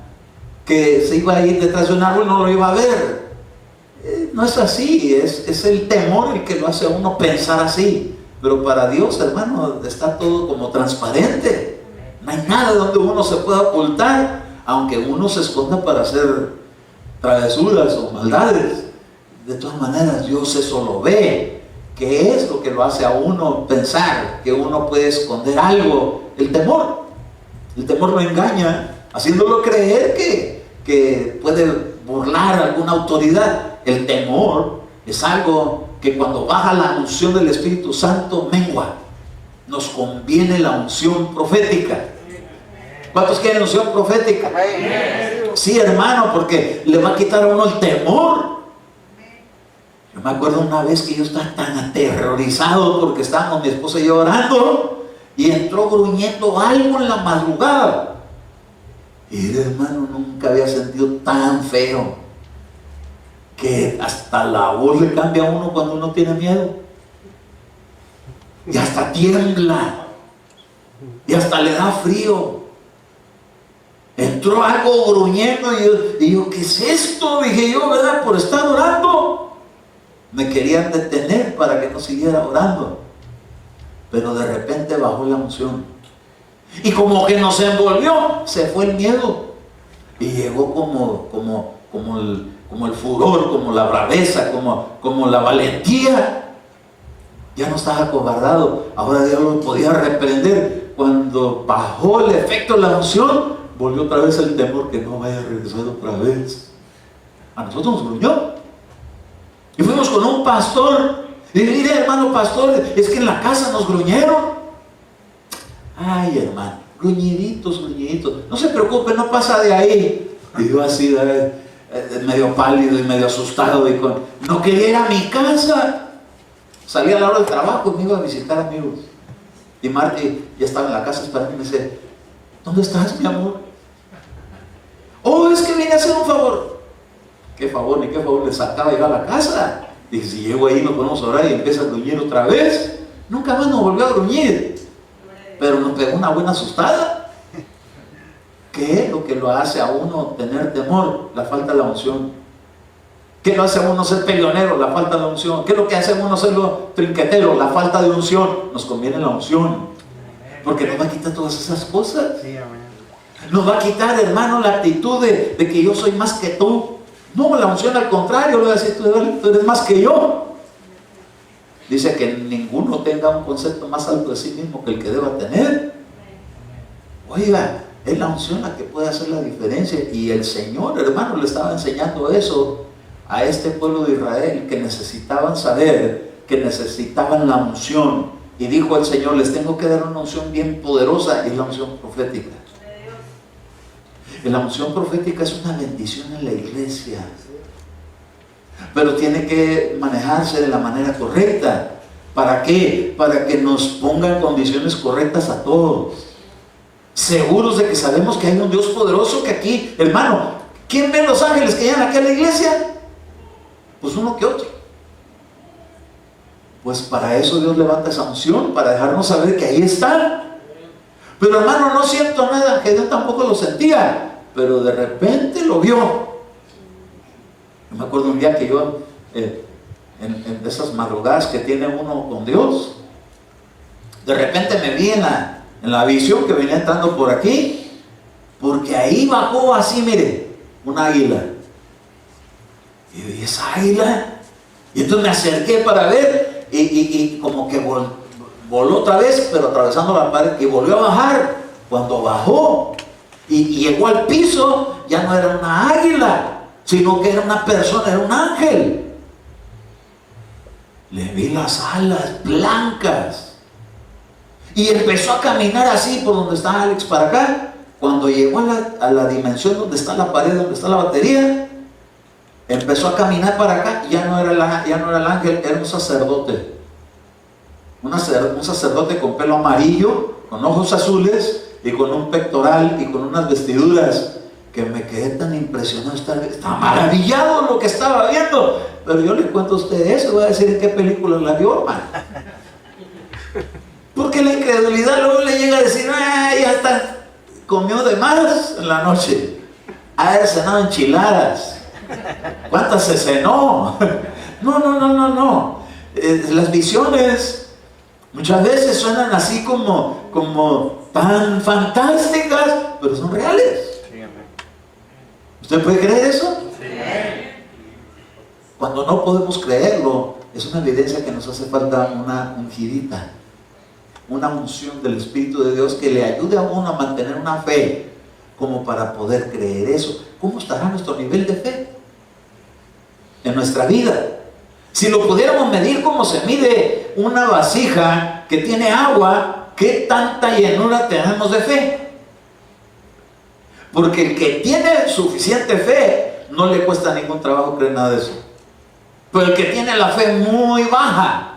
que se iba a ir detrás de un árbol y no lo iba a ver? No es así, es el temor el que lo hace a uno pensar así. Pero para Dios, hermano, está todo como transparente. No hay nada donde uno se pueda ocultar, aunque uno se esconda para hacer travesuras o maldades. De todas maneras, Dios eso lo ve. ¿Qué es lo que lo hace a uno pensar que uno puede esconder algo? El temor. El temor lo engaña, haciéndolo creer que puede burlar alguna autoridad. El temor es algo que cuando baja la unción del Espíritu Santo mengua. Nos conviene la unción profética. ¿Cuántos quieren unción profética? Sí, hermano, porque le va a quitar a uno el temor. Yo me acuerdo una vez que yo estaba tan aterrorizado porque estábamos mi esposa y yo orando, y entró gruñendo algo en la madrugada. Y hermano, nunca había sentido tan feo, que hasta la voz le cambia a uno cuando uno tiene miedo, y hasta tiembla, y hasta le da frío. Entró algo gruñendo y yo, ¿qué es esto? Dije yo, ¿verdad? Por estar orando. Me querían detener para que no siguiera orando. Pero de repente bajó la unción. Y como que nos envolvió, se fue el miedo. Y llegó como el furor, como la braveza, como la valentía. Ya no estaba acobardado. Ahora ya lo podía reprender. Cuando bajó el efecto de la unción, volvió otra vez el temor que no vaya a regresar otra vez. A nosotros nos gruñó. Y fuimos con un pastor. Y le dije, hermano pastor, es que en la casa nos gruñeron. Ay, hermano, gruñiditos. No se preocupe, no pasa de ahí. Y yo así, medio pálido y medio asustado. Y no quería ir a mi casa. Salía a la hora del trabajo y me iba a visitar amigos. Y Marty ya estaba en la casa esperando y me dice, ¿dónde estás, mi amor? Oh, es que vine a hacer un favor. ¿Qué favor? Ni qué favor, le sacaba ir a la casa. Dije, si llego ahí nos podemos orar y empieza a gruñir otra vez. Nunca más nos volvió a gruñir, pero nos pegó una buena asustada. ¿Qué es lo que lo hace a uno tener temor? La falta de la unción. ¿Qué lo hace a uno ser peleonero? La falta de la unción. ¿Qué es lo que hace a uno ser trinquetero? La falta de unción. Nos conviene la unción, porque nos va a quitar todas esas cosas. Nos va a quitar, hermano, la actitud de que yo soy más que tú. No, la unción al contrario, le va a decir, tú eres más que yo. Dice que ninguno tenga un concepto más alto de sí mismo que el que deba tener. Oiga, es la unción la que puede hacer la diferencia. Y el Señor, hermano, le estaba enseñando eso a este pueblo de Israel, que necesitaban saber, que necesitaban la unción. Y dijo el Señor, les tengo que dar una unción bien poderosa, y es la unción profética. Y la unción profética es una bendición en la iglesia, pero tiene que manejarse de la manera correcta. ¿Para qué? Para que nos ponga en condiciones correctas a todos, seguros de que sabemos que hay un Dios poderoso. Que aquí, hermano, ¿quién ve los ángeles que llegan aquí a la iglesia? Pues uno que otro. Pues para eso Dios levanta esa unción, para dejarnos saber que ahí están. Pero hermano, no siento nada, que yo tampoco lo sentía, pero de repente lo vio. Yo me acuerdo un día que yo, en esas madrugadas que tiene uno con Dios, de repente me vi en la visión que venía entrando por aquí, porque ahí bajó así, mire, un águila. Y yo dije, ¿esa águila? Y entonces me acerqué para ver, y como que voló otra vez, pero atravesando la pared, y volvió a bajar. Cuando bajó y llegó al piso, ya no era una águila, sino que era una persona, era un ángel. Le vi las alas blancas y empezó a caminar así por donde está Alex para acá. Cuando llegó a la dimensión donde está la pared, donde está la batería, empezó a caminar para acá. Ya no era el ángel, era un sacerdote. Un sacerdote con pelo amarillo, con ojos azules y con un pectoral y con unas vestiduras, que me quedé tan impresionado, estaba maravillado lo que estaba viendo. Pero yo le cuento a usted eso, voy a decir en qué película la vio, hermano. Porque la incredulidad luego le llega a decir, ay, ya está, comió de más en la noche, ha haber cenado enchiladas, ¿cuántas se cenó? No. Las visiones muchas veces suenan así como tan fantásticas, pero son reales. ¿Usted puede creer eso? Sí. Cuando no podemos creerlo, es una evidencia que nos hace falta una ungidita, una unción del Espíritu de Dios que le ayude a uno a mantener una fe, como para poder creer eso. ¿Cómo estará nuestro nivel de fe en nuestra vida? Si lo pudiéramos medir como se mide una vasija que tiene agua, ¿qué tanta llenura tenemos de fe? Porque el que tiene suficiente fe, no le cuesta ningún trabajo creer nada de eso. Pero el que tiene la fe muy baja,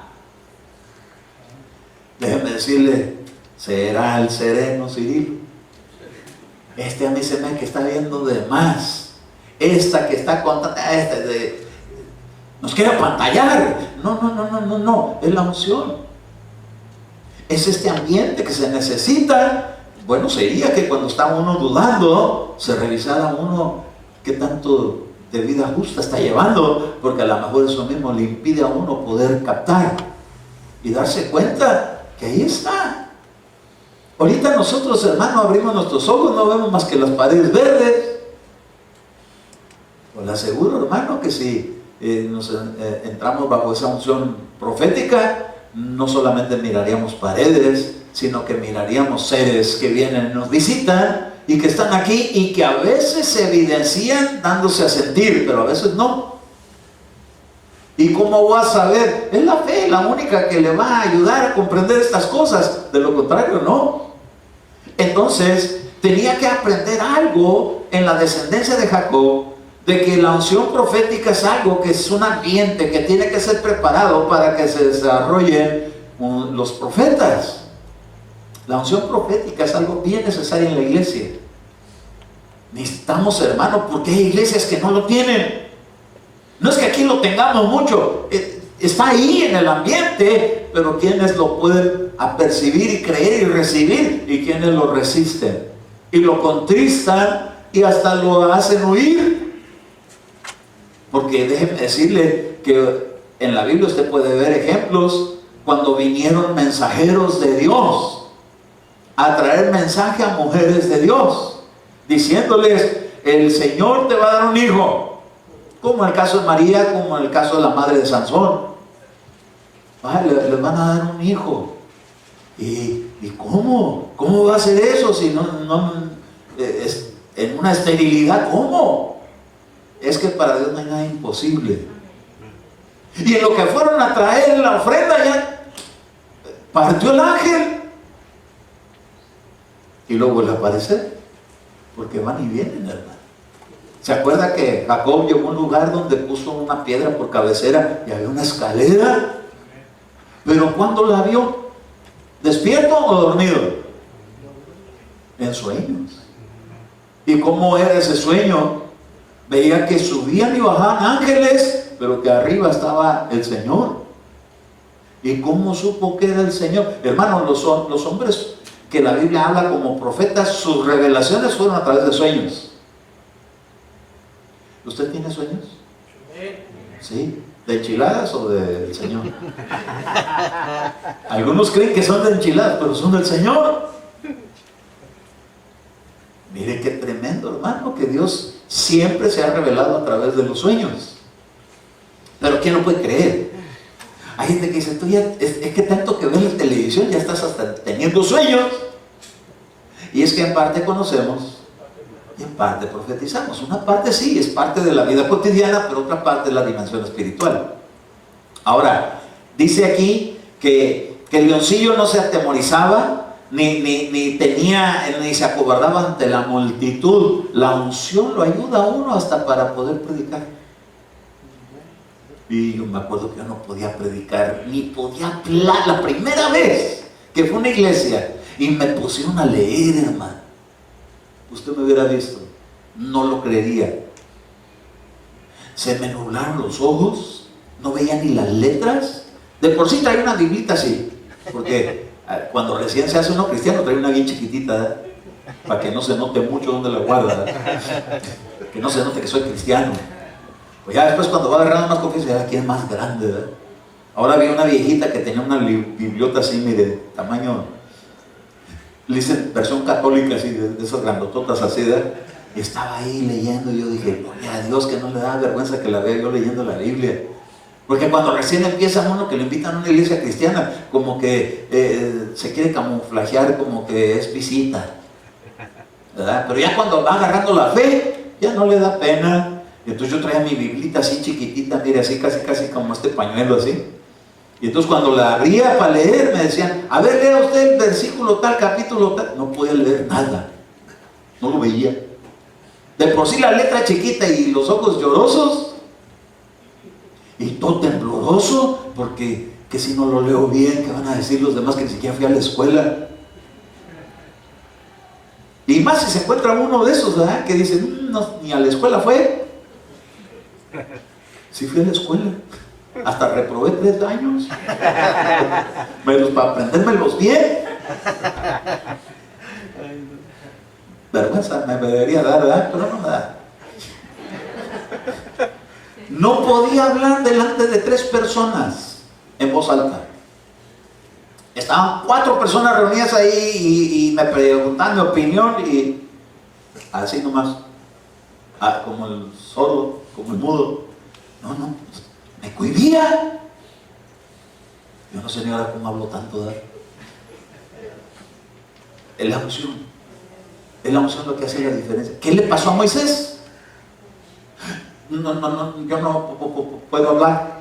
déjeme decirle, será el sereno Cirilo. A mí se me que está viendo de más. Esta que está contando, nos quiere apantallar. No, es la unción. Es este ambiente que se necesita. Bueno, sería que cuando está uno dudando, se revisara uno qué tanto de vida justa está llevando, porque a lo mejor eso mismo le impide a uno poder captar y darse cuenta que ahí está. Ahorita nosotros, hermano, abrimos nuestros ojos, no vemos más que las paredes verdes. Pues le aseguro, hermano, que si entramos bajo esa unción profética, no solamente miraríamos paredes, sino que miraríamos seres que vienen y nos visitan y que están aquí y que a veces se evidencian dándose a sentir, pero a veces no. ¿Y cómo voy a saber? Es la fe la única que le va a ayudar a comprender estas cosas. De lo contrario, no. Entonces, tenía que aprender algo en la descendencia de Jacob, de que la unción profética es algo que es un ambiente que tiene que ser preparado para que se desarrollen los profetas. La unción profética es algo bien necesario en la iglesia. Necesitamos, hermanos, porque hay iglesias que no lo tienen. No es que aquí lo tengamos mucho, está ahí en el ambiente, pero quienes lo pueden apercibir y creer y recibir, y quienes lo resisten y lo contristan y hasta lo hacen huir. Porque déjeme decirle que en la Biblia usted puede ver ejemplos cuando vinieron mensajeros de Dios a traer mensaje a mujeres de Dios, diciéndoles: el Señor te va a dar un hijo, como en el caso de María, como en el caso de la madre de Sansón. Les van a dar un hijo. ¿Y cómo? ¿Cómo va a ser eso si no es en una esterilidad? ¿Cómo? Es que para Dios no hay nada imposible. Y en lo que fueron a traer la ofrenda, ya partió el ángel y luego vuelve a aparecer, porque van y vienen, hermano. ¿Se acuerda que Jacob llegó a un lugar donde puso una piedra por cabecera y había una escalera? Pero ¿cuándo la vio? ¿Despierto o dormido? En sueños. ¿Y cómo era ese sueño? Veía que subían y bajaban ángeles, pero que arriba estaba el Señor. ¿Y cómo supo que era el Señor? Hermano, los hombres que la Biblia habla como profetas, sus revelaciones fueron a través de sueños. ¿Usted tiene sueños? ¿Sí? ¿De enchiladas o del Señor? Algunos creen que son de enchiladas, pero son del Señor. Mire qué tremendo, hermano, que Dios siempre se ha revelado a través de los sueños. Pero ¿quién lo puede creer? Hay gente que dice: tú ya, es que tanto que ves la televisión, ya estás hasta teniendo sueños. Y es que en parte conocemos y en parte profetizamos. Una parte sí, es parte de la vida cotidiana, pero otra parte es la dimensión espiritual. Ahora, dice aquí que el leoncillo no se atemorizaba, ni se acobardaba ante la multitud. La unción lo ayuda a uno hasta para poder predicar. Y yo me acuerdo que yo no podía predicar, ni podía hablar. La primera vez que fue a una iglesia y me pusieron a leer, hermano, usted me hubiera visto, no lo creería. Se me nublaron los ojos, no veía ni las letras. De por sí traía una biblita así, porque cuando recién se hace uno cristiano trae una bien chiquitita, ¿eh? Para que no se note mucho dónde la guarda, ¿eh? Que no se note que soy cristiano. Pues ya después, cuando va agarrando más confianza, ya aquí es más grande, ¿eh? Ahora había una viejita que tenía una bibliota así, mire, tamaño, le dicen versión católica, así, de esas grandototas así, ¿eh? Y estaba ahí leyendo, y yo dije: gloria a Dios, que no le da vergüenza que la vea yo leyendo la Biblia. Porque cuando recién empieza uno, que lo invitan a una iglesia cristiana, como que se quiere camuflajear, como que es visita, ¿verdad? Pero ya cuando va agarrando la fe, ya no le da pena. Entonces yo traía mi biblita así chiquitita, mire, así casi como este pañuelo así. Y entonces cuando la abría para leer, me decían: a ver, lea usted el versículo tal, capítulo tal. No podía leer nada, no lo veía. De por sí la letra chiquita y los ojos llorosos, y todo tembloroso, porque que si no lo leo bien, ¿qué van a decir los demás que ni siquiera fui a la escuela? Y más si se encuentra uno de esos, ¿verdad?, que dice, no, ni a la escuela fue. Sí fui a la escuela, hasta reprobé 3 años, para aprendérmelos bien. Vergüenza me debería dar, ¿verdad?, pero no me da. No podía hablar delante de 3 personas en voz alta. Estaban 4 personas reunidas ahí y me preguntaban mi opinión y así nomás, como el sordo, como el mudo. No, me cohibía. Yo no sé ni ahora cómo hablo tanto, ¿verdad? Es la unción. Es la unción lo que hace la diferencia. ¿Qué le pasó a Moisés? No, yo no puedo hablar.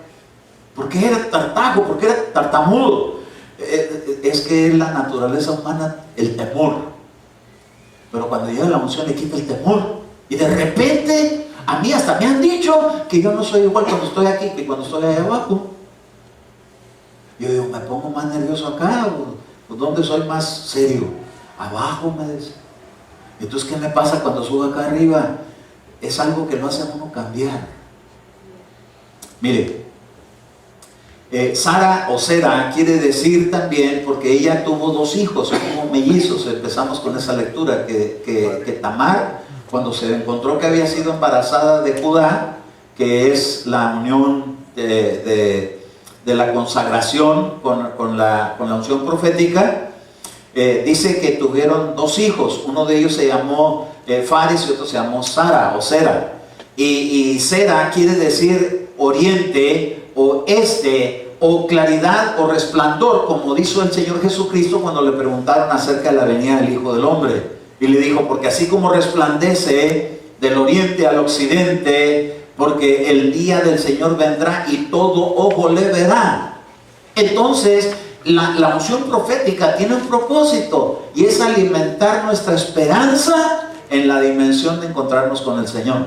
¿Por qué era tartajo? ¿Por qué era tartamudo? Es que es la naturaleza humana, el temor. Pero cuando llega la unción le quita el temor. Y de repente, a mí hasta me han dicho que yo no soy igual cuando estoy aquí que cuando estoy allá abajo. Yo digo, me pongo más nervioso acá, o ¿dónde soy más serio? Abajo, me dice. Entonces, ¿qué me pasa cuando subo acá arriba? Es algo que lo hace a uno cambiar. Mire, Sara o Sera quiere decir también, porque ella tuvo 2 hijos, como mellizos. Empezamos con esa lectura, que Tamar, cuando se encontró que había sido embarazada de Judá, que es la unión de la consagración con la unción profética, dice que tuvieron 2 hijos. Uno de ellos se llamó Fares y otro se llamó Sara o Sera. Y Sera quiere decir oriente o este, o claridad o resplandor, como dijo el Señor Jesucristo cuando le preguntaron acerca de la venida del Hijo del Hombre. Y le dijo, porque así como resplandece del oriente al occidente, porque el día del Señor vendrá y todo ojo le verá. Entonces, la unción profética tiene un propósito, y es alimentar nuestra esperanza en la dimensión de encontrarnos con el Señor.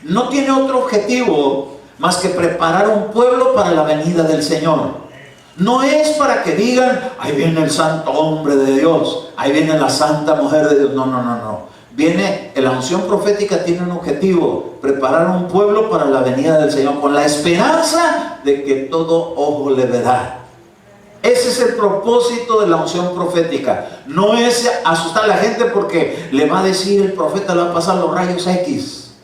No tiene otro objetivo más que preparar un pueblo para la venida del Señor. No es para que digan, ahí viene el santo hombre de Dios, ahí viene la santa mujer de Dios. No. Viene, la unción profética tiene un objetivo: preparar un pueblo para la venida del Señor, con la esperanza de que todo ojo le verá. Ese es el propósito de la unción profética. No es asustar a la gente porque le va a decir el profeta, le va a pasar los rayos X.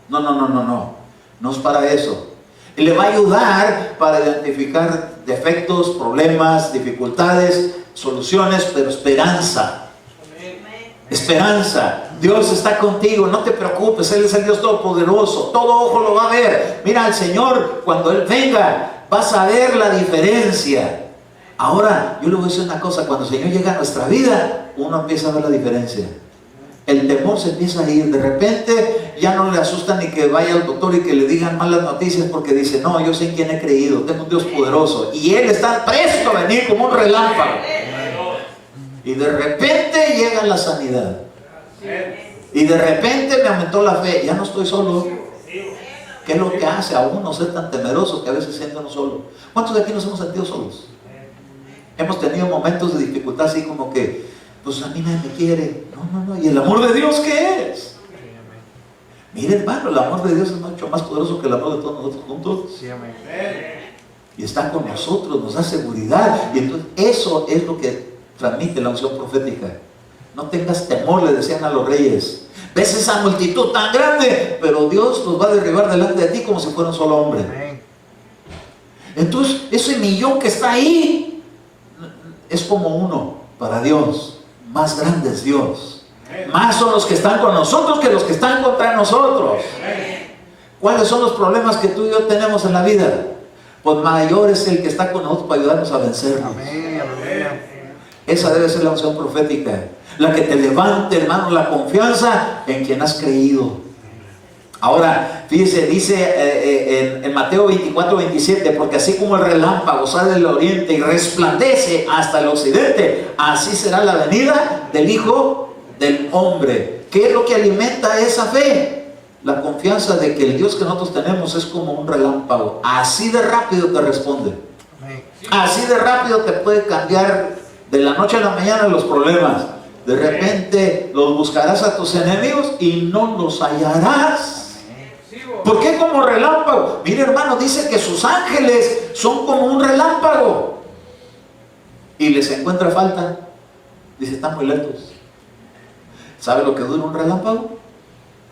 No. No es para eso. Le va a ayudar para identificar defectos, problemas, dificultades, soluciones, pero esperanza. Esperanza. Dios está contigo, no te preocupes, Él es el Dios Todopoderoso, todo ojo lo va a ver. Mira al Señor, cuando Él venga, vas a ver la diferencia. Ahora, yo le voy a decir una cosa: cuando el Señor llega a nuestra vida, uno empieza a ver la diferencia. El temor se empieza a ir. De repente ya no le asusta ni que vaya al doctor y que le digan malas noticias, porque dice, no, yo sé en quién he creído, tengo un Dios poderoso y Él está presto a venir como un relámpago. Y de repente llega la sanidad, y de repente me aumentó la fe, ya no estoy solo. ¿Qué es lo que hace a uno ser tan temeroso que a veces siente uno solo? ¿Cuántos de aquí nos hemos sentido solos? Hemos tenido momentos de dificultad, así como que, pues a mí nadie me quiere. No. ¿Y el amor de Dios qué es? Mire, hermano, el amor de Dios es mucho más poderoso que el amor de todos nosotros juntos. Y está con nosotros, nos da seguridad. Y entonces eso es lo que transmite la unción profética. No tengas temor, le decían a los reyes. Ves esa multitud tan grande, pero Dios los va a derribar delante de ti como si fuera un solo hombre. Entonces, ese millón que está ahí es como uno para Dios. Más grande es Dios. Más son los que están con nosotros que los que están contra nosotros. ¿Cuáles son los problemas que tú y yo tenemos en la vida? Pues mayor es el que está con nosotros para ayudarnos a vencerlos. Esa debe ser la unción profética, la que te levante, hermano, la confianza en quien has creído. Ahora, fíjese, dice en Mateo 24:27, porque así como el relámpago sale del oriente y resplandece hasta el occidente, así será la venida del Hijo del Hombre. ¿Qué es lo que alimenta esa fe? La confianza de que el Dios que nosotros tenemos es como un relámpago. Así de rápido te responde. Así de rápido te puede cambiar de la noche a la mañana los problemas. De repente los buscarás a tus enemigos y no los hallarás. ¿Por qué como relámpago? Mire, hermano, dice que sus ángeles son como un relámpago. Y les encuentra falta. Dice, están muy lentos. ¿Sabe lo que dura un relámpago?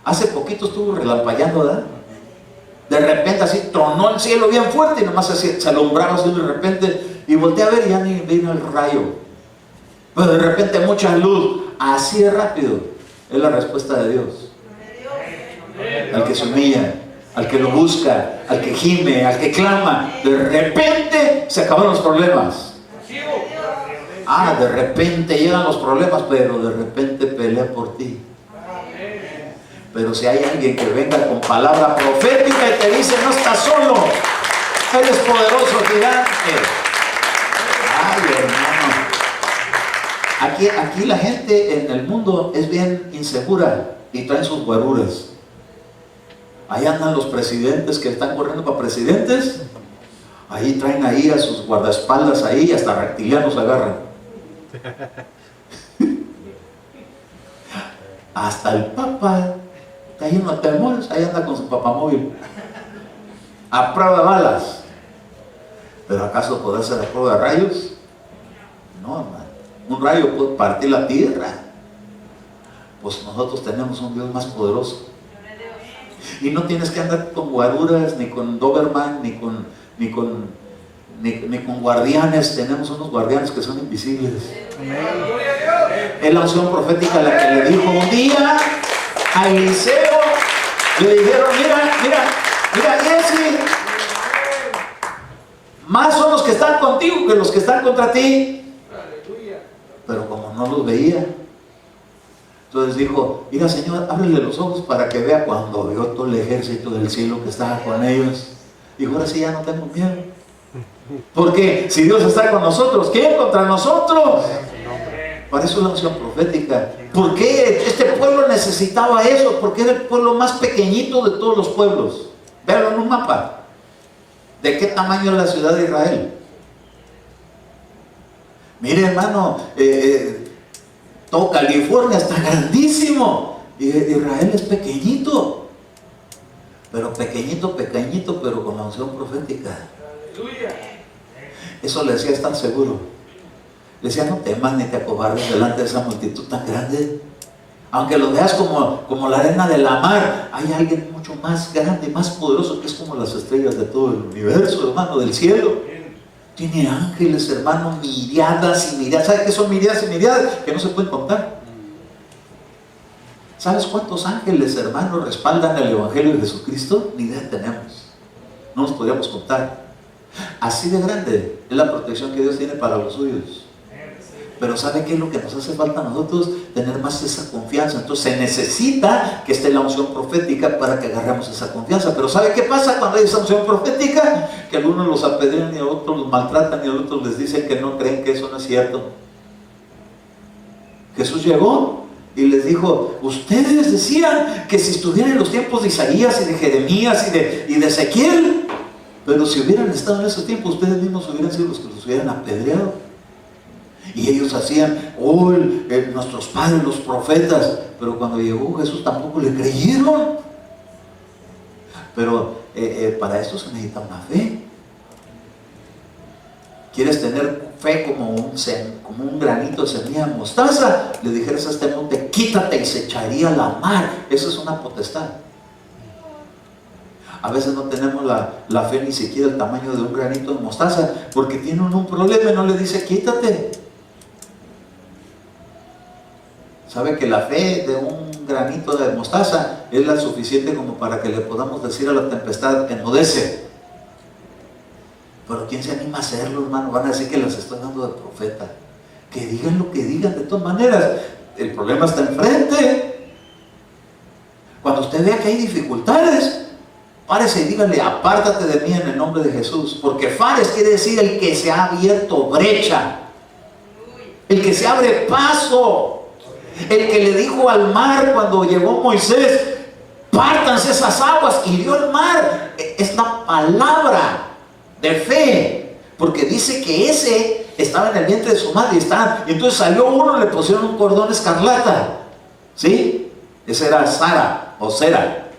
Hace poquito estuvo relampagueando, ¿verdad? De repente así tronó el cielo bien fuerte y nomás así, se alumbraba así de repente. Y volteé a ver y ya ni vino el rayo. Pero de repente mucha luz. Así de rápido. Es la respuesta de Dios. Al que se humilla, al que lo busca, al que gime, al que clama, de repente se acaban los problemas. De repente llegan los problemas, pero de repente pelea por ti. Pero si hay alguien que venga con palabra profética y te dice, no estás solo, eres poderoso, gigante. Ay, hermano, aquí la gente en el mundo es bien insegura y traen sus guaruras. Ahí andan los presidentes que están corriendo para presidentes. Ahí traen ahí a sus guardaespaldas ahí, hasta reptilianos agarran. Hasta el Papa está lleno de temores, ahí anda con su papamóvil a prueba de balas. ¿Pero acaso podrá ser a prueba de rayos? No, hermano. Un rayo puede partir la tierra. Pues nosotros tenemos un Dios más poderoso. Y no tienes que andar con guaruras, ni con Doberman, ni con guardianes. Tenemos unos guardianes que son invisibles. Es la unción profética la que le dijo un día a Eliseo. Le dijeron, mira, Jesse, más son los que están contigo que los que están contra ti. Pero como no los veía, entonces dijo, mira, Señor, ábrele los ojos para que vea. Cuando vio todo el ejército del cielo que estaba con ellos, dijo, ahora sí ya no tengo miedo. Porque si Dios está con nosotros, ¿quién contra nosotros? Para eso es la unción profética. ¿Por qué este pueblo necesitaba eso? Porque era el pueblo más pequeñito de todos los pueblos. Véanlo en un mapa. ¿De qué tamaño es la ciudad de Israel? Mire, hermano, todo California está grandísimo. Israel es pequeñito. Pero pequeñito, pero con la unción profética. Eso le hacía estar seguro. Le decía, no temas ni te acobardes delante de esa multitud tan grande. Aunque lo veas como la arena de la mar, hay alguien mucho más grande, más poderoso, que es como las estrellas de todo el universo, hermano, del cielo. Tiene ángeles, hermano, miriadas y miriadas. ¿Sabes qué son miriadas y miriadas? Que no se pueden contar. ¿Sabes cuántos ángeles, hermano, respaldan el Evangelio de Jesucristo? Ni idea tenemos. No nos podríamos contar. Así de grande es la protección que Dios tiene para los suyos. Pero ¿sabe qué es lo que nos hace falta a nosotros? Tener más esa confianza. Entonces se necesita que esté la unción profética para que agarremos esa confianza. Pero ¿sabe qué pasa cuando hay esa unción profética? Que algunos los apedrean y a otros los maltratan y a otros les dicen que no creen, que eso no es cierto. Jesús llegó y les dijo, ustedes decían que si estuvieran en los tiempos de Isaías y de Jeremías y de Ezequiel, pero si hubieran estado en esos tiempos, ustedes mismos hubieran sido los que los hubieran apedreado. Y ellos hacían, nuestros padres, los profetas, pero cuando llegó Jesús tampoco le creyeron. Pero para esto se necesita una fe. ¿Quieres tener fe como un granito de semilla de mostaza? Le dijeras a este monte, quítate, y se echaría a la mar. Eso es una potestad. A veces no tenemos la fe ni siquiera el tamaño de un granito de mostaza, porque tienen un problema y no le dice quítate. ¿Sabe que la fe de un granito de mostaza es la suficiente como para que le podamos decir a la tempestad, enmudece? Pero ¿quién se anima a hacerlo, hermano? Van a decir que las estoy dando de profeta. Que digan lo que digan, de todas maneras. El problema está enfrente. Cuando usted vea que hay dificultades, párese y dígale, apártate de mí en el nombre de Jesús. Porque fares quiere decir el que se ha abierto brecha. El que se abre paso. El que le dijo al mar cuando llegó Moisés, pártanse esas aguas, y dio el mar. Es la palabra de fe, porque dice que ese estaba en el vientre de su madre y entonces salió uno, le pusieron un cordón escarlata, ¿sí? Esa era Sara o Sera.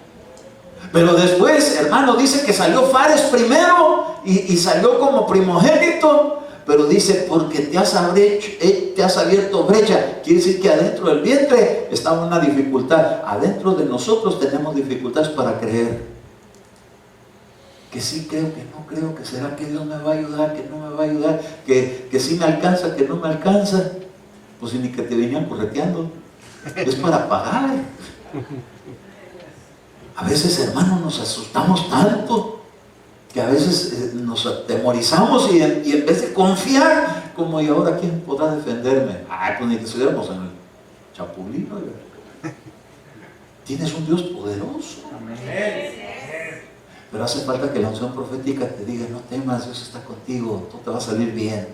Pero después, hermano, dice que salió Fares primero y salió como primogénito. Pero dice, porque te has abierto brecha. Quiere decir que adentro del vientre estaba una dificultad. Adentro de nosotros tenemos dificultades para creer. Que sí creo, que no creo, que será que Dios me va a ayudar, que no me va a ayudar, que sí me alcanza, que no me alcanza. Pues ni que te venían correteando. Es para pagar. A veces, hermano, nos asustamos tanto que a veces nos atemorizamos y en vez de confiar, como ¿y ahora quién podrá defenderme? Ay, pues ni que estuviéramos en el Chapulín. Tienes un Dios poderoso. Amén. Pero hace falta que la unción profética te diga, no temas, Dios está contigo, todo te va a salir bien.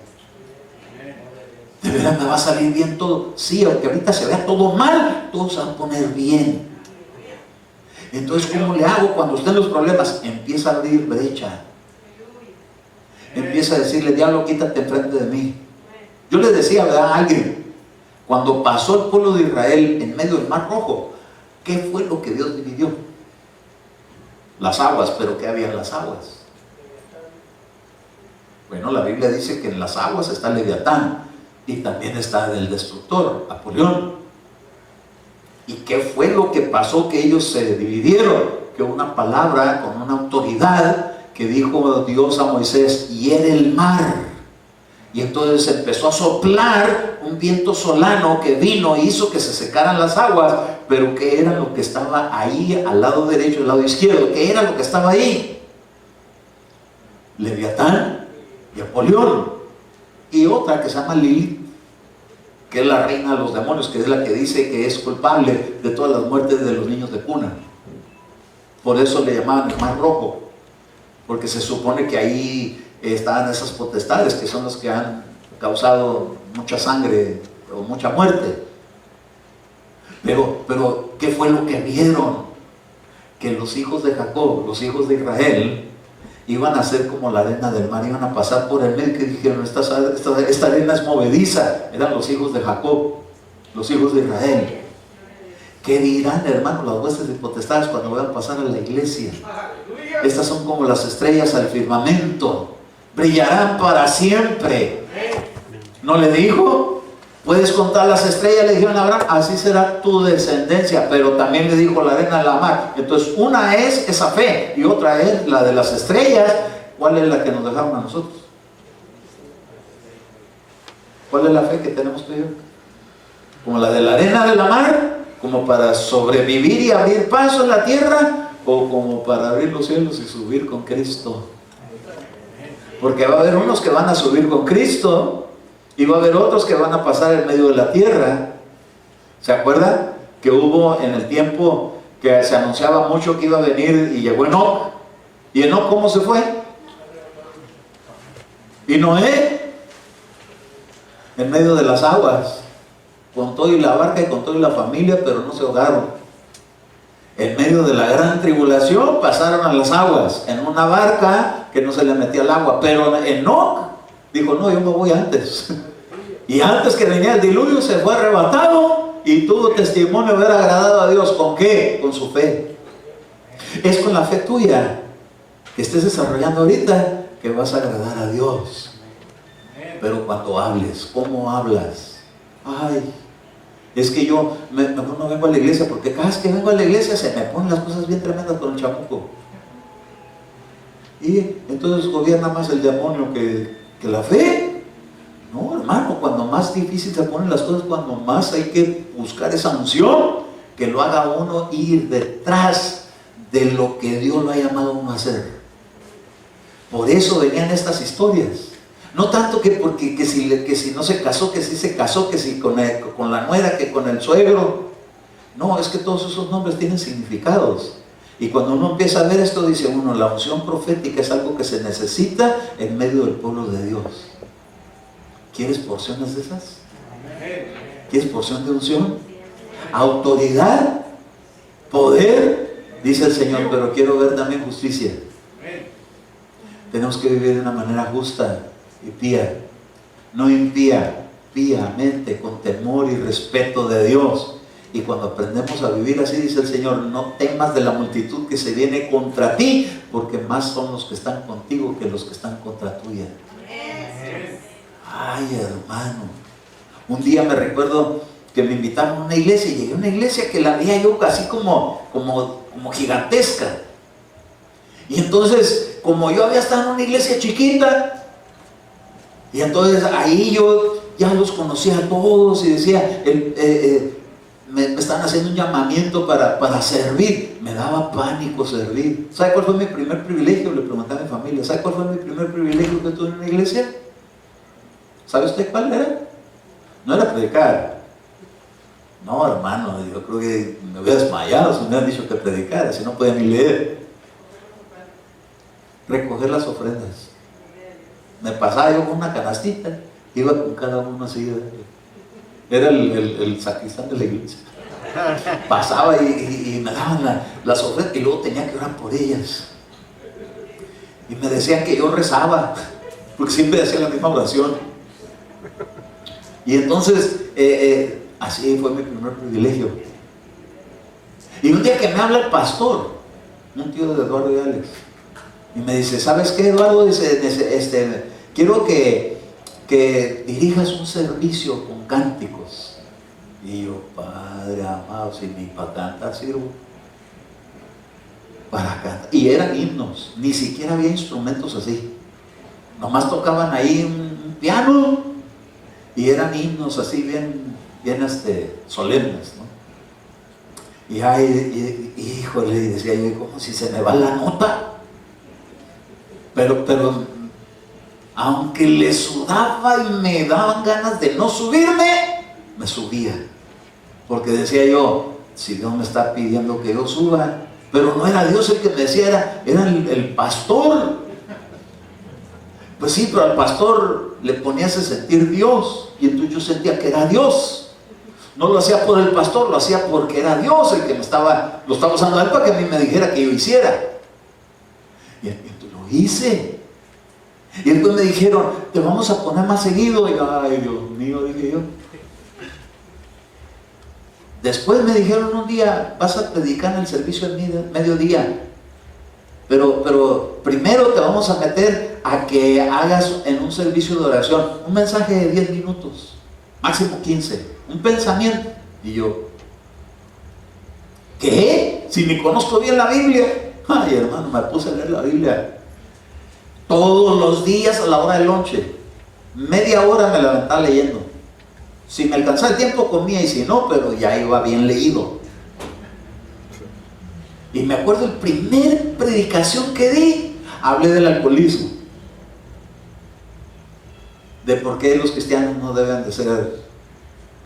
De verdad me va a salir bien todo. Sí, aunque ahorita se vea todo mal, todo se va a poner bien. Entonces, ¿cómo le hago cuando estén los problemas? Empieza a abrir brecha. Empieza a decirle, diablo, quítate enfrente de mí. Yo le decía, ¿verdad?, a alguien, cuando pasó el pueblo de Israel en medio del Mar Rojo, ¿qué fue lo que Dios dividió? Las aguas, pero ¿qué había en las aguas? Bueno, la Biblia dice que en las aguas está Leviatán y también está el destructor, Apolión. ¿Y qué fue lo que pasó que ellos se dividieron? Que una palabra con una autoridad que dijo Dios a Moisés, hiere el mar. Y entonces empezó a soplar un viento solano que vino e hizo que se secaran las aguas. Pero ¿qué era lo que estaba ahí al lado derecho y al lado izquierdo? ¿Qué era lo que estaba ahí? Leviatán y Apolión. Y otra que se llama Lilith, que es la reina de los demonios, que es la que dice que es culpable de todas las muertes de los niños de cuna. Por eso le llamaban el Mar Rojo, porque se supone que ahí estaban esas potestades que son las que han causado mucha sangre o mucha muerte. Pero ¿qué fue lo que vieron? Que los hijos de Jacob, los hijos de Israel, iban a ser como la arena del mar, iban a pasar por el medio, que dijeron, esta arena es movediza. Eran los hijos de Jacob, los hijos de Israel. ¿Qué dirán, hermanos, las huestes de potestades cuando vayan a pasar a la iglesia? Estas son como las estrellas al firmamento, brillarán para siempre. ¿No le dijo? ¿Puedes contar las estrellas? Le dijeron a Abraham, así será tu descendencia. Pero también le dijo la arena de la mar. Entonces una es esa fe y otra es la de las estrellas. ¿Cuál es la que nos dejaron a nosotros? ¿Cuál es la fe que tenemos tú y yo? ¿Como la de la arena de la mar? ¿Como para sobrevivir y abrir paso en la tierra? ¿O como para abrir los cielos y subir con Cristo? Porque va a haber unos que van a subir con Cristo y va a haber otros que van a pasar en medio de la tierra. ¿Se acuerdan? Que hubo en el tiempo que se anunciaba mucho que iba a venir y llegó Enoc. ¿Y Enoc cómo se fue? Y Noé en medio de las aguas, con todo y la barca y con todo y la familia, pero no se ahogaron. En medio de la gran tribulación pasaron a las aguas en una barca que no se le metía el agua. Pero Enoc dijo, no, yo me voy antes. Y antes que venía el diluvio se fue arrebatado y tuvo testimonio de haber agradado a Dios. ¿Con qué? Con su fe. Es con la fe tuya que estés desarrollando ahorita que vas a agradar a Dios. Pero cuando hables, ¿cómo hablas? Ay, es que yo mejor no vengo a la iglesia, porque cada vez que vengo a la iglesia se me ponen las cosas bien tremendas con el chamuco. Y entonces gobierna más el demonio que la fe. No, hermano, cuando más difícil se ponen las cosas, cuando más hay que buscar esa unción que lo haga uno ir detrás de lo que Dios lo ha llamado a uno a hacer. Por eso venían estas historias. No tanto que porque que si no se casó, que si se casó, que si con la nuera, que con el suegro. No, es que todos esos nombres tienen significados. Y cuando uno empieza a ver esto, dice uno, la unción profética es algo que se necesita en medio del pueblo de Dios. ¿Quieres porciones de esas? ¿Quieres porción de unción? Autoridad, poder, dice el Señor, pero quiero ver también justicia. Tenemos que vivir de una manera justa y pía. no impía, píamente, con temor y respeto de Dios. Y cuando aprendemos a vivir así, dice el Señor, no temas de la multitud que se viene contra ti, porque más son los que están contigo que los que están contra tuya. Ay, hermano, un día me recuerdo que me invitaron a una iglesia, y llegué a una iglesia que la veía yo casi como gigantesca. Y entonces, como yo había estado en una iglesia chiquita, y entonces ahí yo ya los conocía a todos y decía, me están haciendo un llamamiento para servir. Me daba pánico servir. ¿Sabe cuál fue mi primer privilegio? Le pregunté a mi familia, ¿sabe cuál fue mi primer privilegio que tuve en una iglesia? ¿Sabe usted cuál era? No era predicar. No, hermano, yo creo que me hubiera desmayado si me hubieran dicho que predicara, si no podía ni leer. Recoger las ofrendas. Me pasaba yo con una canastita, iba con cada uno así. Era el sacristán de la iglesia. Pasaba y me daban las ofrendas, y luego tenía que orar por ellas. Y me decían que yo rezaba, porque siempre hacía la misma oración. Y entonces, así fue mi primer privilegio. Y un día que me habla el pastor, un tío de Eduardo y Alex, y me dice, ¿sabes qué, Eduardo? Dice, quiero que dirijas un servicio con cánticos. Y yo, Padre amado, si ni para cantar sirvo. Para cantar. Y eran himnos, ni siquiera había instrumentos así. Nomás tocaban ahí un piano, y eran himnos así bien solemnes, ¿no? Y ay, híjole, decía yo, como si se me va la nota. Pero aunque le sudaba y me daban ganas de no subirme, me subía. Porque decía yo, si Dios me está pidiendo que yo suba, pero no era Dios el que me decía, era el pastor. Pues sí, pero al pastor le ponía ese sentir Dios, y entonces yo sentía que era Dios. No lo hacía por el pastor, lo hacía porque era Dios el que lo estaba usando a él para que a mí me dijera que yo hiciera. Y entonces lo hice. Y después me dijeron, te vamos a poner más seguido. Y ay, Dios mío, dije yo. Después me dijeron un día, vas a predicar en el servicio del mediodía. Pero primero te vamos a meter a que hagas en un servicio de oración un mensaje de 10 minutos, máximo 15, un pensamiento. Y yo, ¿qué? Si ni conozco bien la Biblia. Ay, hermano, me puse a leer la Biblia todos los días a la hora del lonche. Media hora me la aventaba leyendo. Si me alcanzaba el tiempo comía, y si no, pero ya iba bien leído. Y me acuerdo el primer predicación que di, hablé del alcoholismo, de por qué los cristianos no deben de ser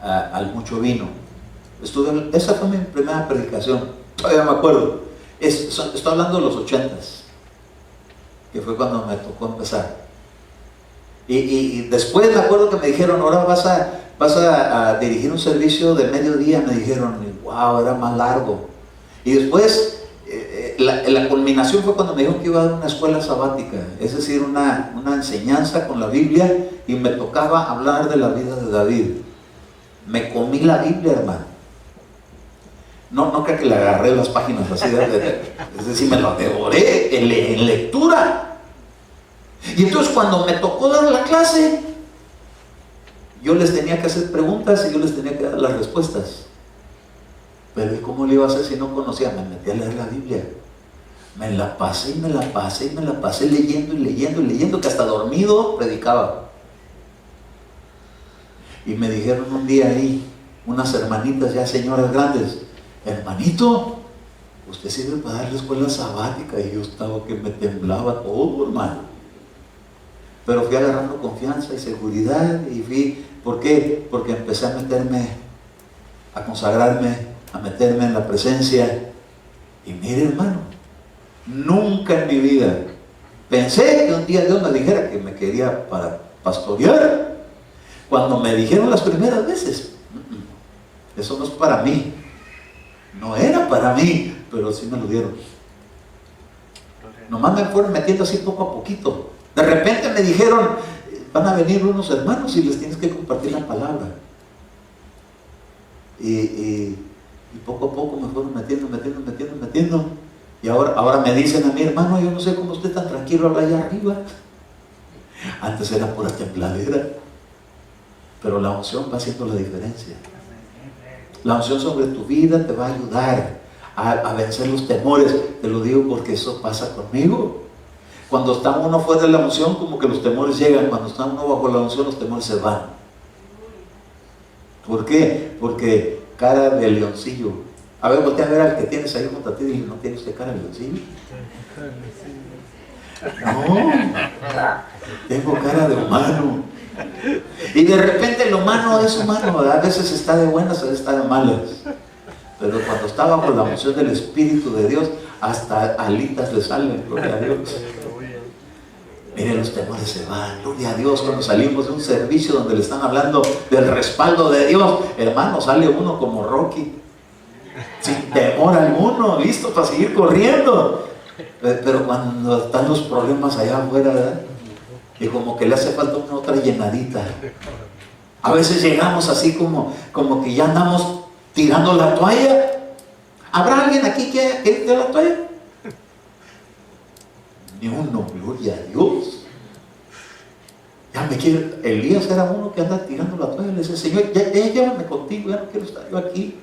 al mucho vino. Esa fue mi primera predicación, todavía me acuerdo. Estoy hablando de los 80s, que fue cuando me tocó empezar. Y después me acuerdo que me dijeron, ahora vas a dirigir un servicio de mediodía. Me dijeron, wow, era más largo. Y después, la culminación fue cuando me dijeron que iba a dar una escuela sabática, es decir, una enseñanza con la Biblia, y me tocaba hablar de la vida de David. Me comí la Biblia, hermano. No creo que le agarré las páginas así, es decir, me la devoré en lectura. Y entonces cuando me tocó dar la clase, yo les tenía que hacer preguntas y yo les tenía que dar las respuestas. Pero ¿y cómo le iba a hacer si no conocía? Me metí a leer la Biblia. Me la pasé leyendo y leyendo, que hasta dormido predicaba. Y me dijeron un día ahí, unas hermanitas ya señoras grandes, hermanito, usted sirve para dar la escuela sabática. Y yo estaba que me temblaba todo, hermano. Pero fui agarrando confianza y seguridad, y fui, ¿por qué? Porque empecé a consagrarme, a meterme en la presencia. Y mire, hermano, nunca en mi vida pensé que un día Dios me dijera que me quería para pastorear. Cuando me dijeron las primeras veces, eso no es para mí, no era para mí, pero sí me lo dieron. Nomás me fueron metiendo así poco a poquito. De repente me dijeron, van a venir unos hermanos y les tienes que compartir la palabra. Y poco a poco me fueron metiendo. Y ahora me dicen a mi hermano, yo no sé cómo usted tan tranquilo habla allá arriba. Antes era pura tembladera. Pero la unción va haciendo la diferencia. La unción sobre tu vida te va a ayudar a vencer los temores. Te lo digo porque eso pasa conmigo. Cuando está uno fuera de la unción, como que los temores llegan. Cuando está uno bajo la unción, los temores se van. ¿Por qué? Porque cara de leoncillo. A ver, voltea a ver al que tienes ahí junto a ti y dile, ¿no tiene usted cara de leoncillo? No, tengo cara de humano. Y de repente lo humano es humano, a veces está de buenas, a veces está de malas. Pero cuando está bajo la unción del Espíritu de Dios, hasta alitas le salen, gloria a Dios. Miren, los temores se van, gloria a Dios. Cuando salimos de un servicio donde le están hablando del respaldo de Dios, hermano, sale uno como Rocky, sin temor alguno, listo para seguir corriendo. Pero cuando están los problemas allá afuera, ¿verdad? Y como que le hace falta una otra llenadita. A veces llegamos así como que ya andamos tirando la toalla. ¿Habrá alguien aquí que tire la toalla? Ni uno, gloria a Dios. Ya me quiere. Elías era uno que anda tirando la toalla. Le dice, Señor, ya llévame contigo, ya no quiero estar yo aquí.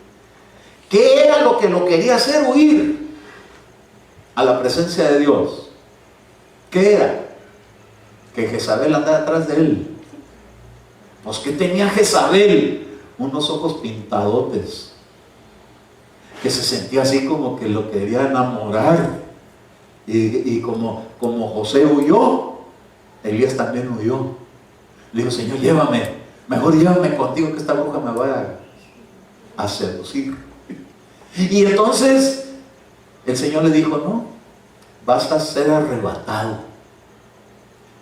¿Qué era lo que lo quería hacer? Huir a la presencia de Dios. ¿Qué era? Que Jezabel andaba atrás de él. Pues ¿qué tenía Jezabel? Unos ojos pintadotes, que se sentía así como que lo quería enamorar. Y como José huyó, Elías también huyó. Le dijo, Señor, llévame, mejor llévame contigo, que esta bruja me vaya a seducir. Y entonces el Señor le dijo, no, vas a ser arrebatado.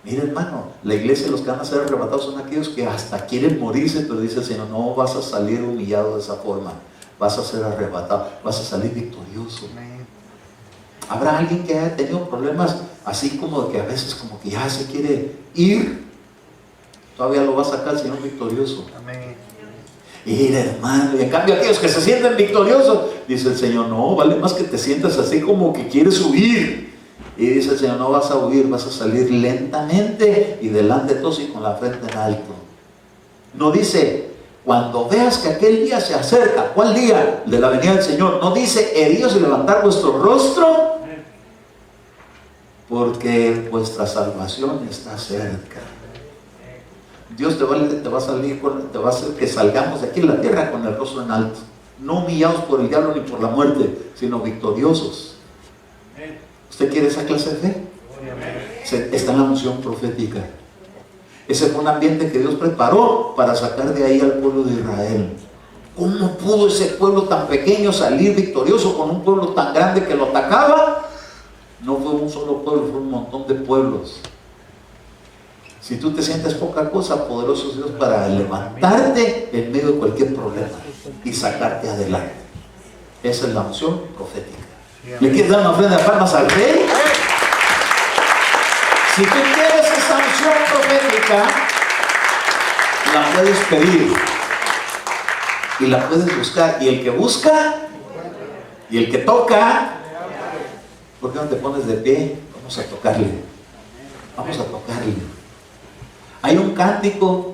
Mira, hermano, la iglesia, los que van a ser arrebatados son aquellos que hasta quieren morirse, pero dice el Señor, no vas a salir humillado de esa forma, vas a ser arrebatado, vas a salir victorioso. Habrá alguien que haya tenido problemas así como que a veces como que ya se quiere ir, todavía lo va a sacar el Señor victorioso. Amén. Mira, hermano, y en cambio aquellos que se sienten victoriosos, dice el Señor, no, vale más que te sientas así como que quieres huir. Y dice el Señor, no vas a huir, vas a salir lentamente y delante de todos y con la frente en alto. No dice, cuando veas que aquel día se acerca. ¿Cuál día? De la venida del Señor. No dice, erguíos y levantar vuestro rostro, porque vuestra salvación está cerca. Dios te va a hacer que salgamos de aquí en la tierra con el rostro en alto, no humillados por el diablo ni por la muerte, sino victoriosos. ¿Usted quiere esa clase de fe? Está en la unción profética. Ese fue un ambiente que Dios preparó para sacar de ahí al pueblo de Israel. ¿Cómo pudo ese pueblo tan pequeño salir victorioso con un pueblo tan grande que lo atacaba? No fue un solo pueblo, fue un montón de pueblos. Si tú te sientes poca cosa, poderoso es Dios para levantarte en medio de cualquier problema y sacarte adelante. Esa es la unción profética. ¿Le quieres dar una ofrenda de palmas al Rey? Si tú quieres esa unción profética, la puedes pedir y la puedes buscar. Y el que busca y el que toca, ¿por qué no te pones de pie? Vamos a tocarle. Vamos a tocarle. Hay un cántico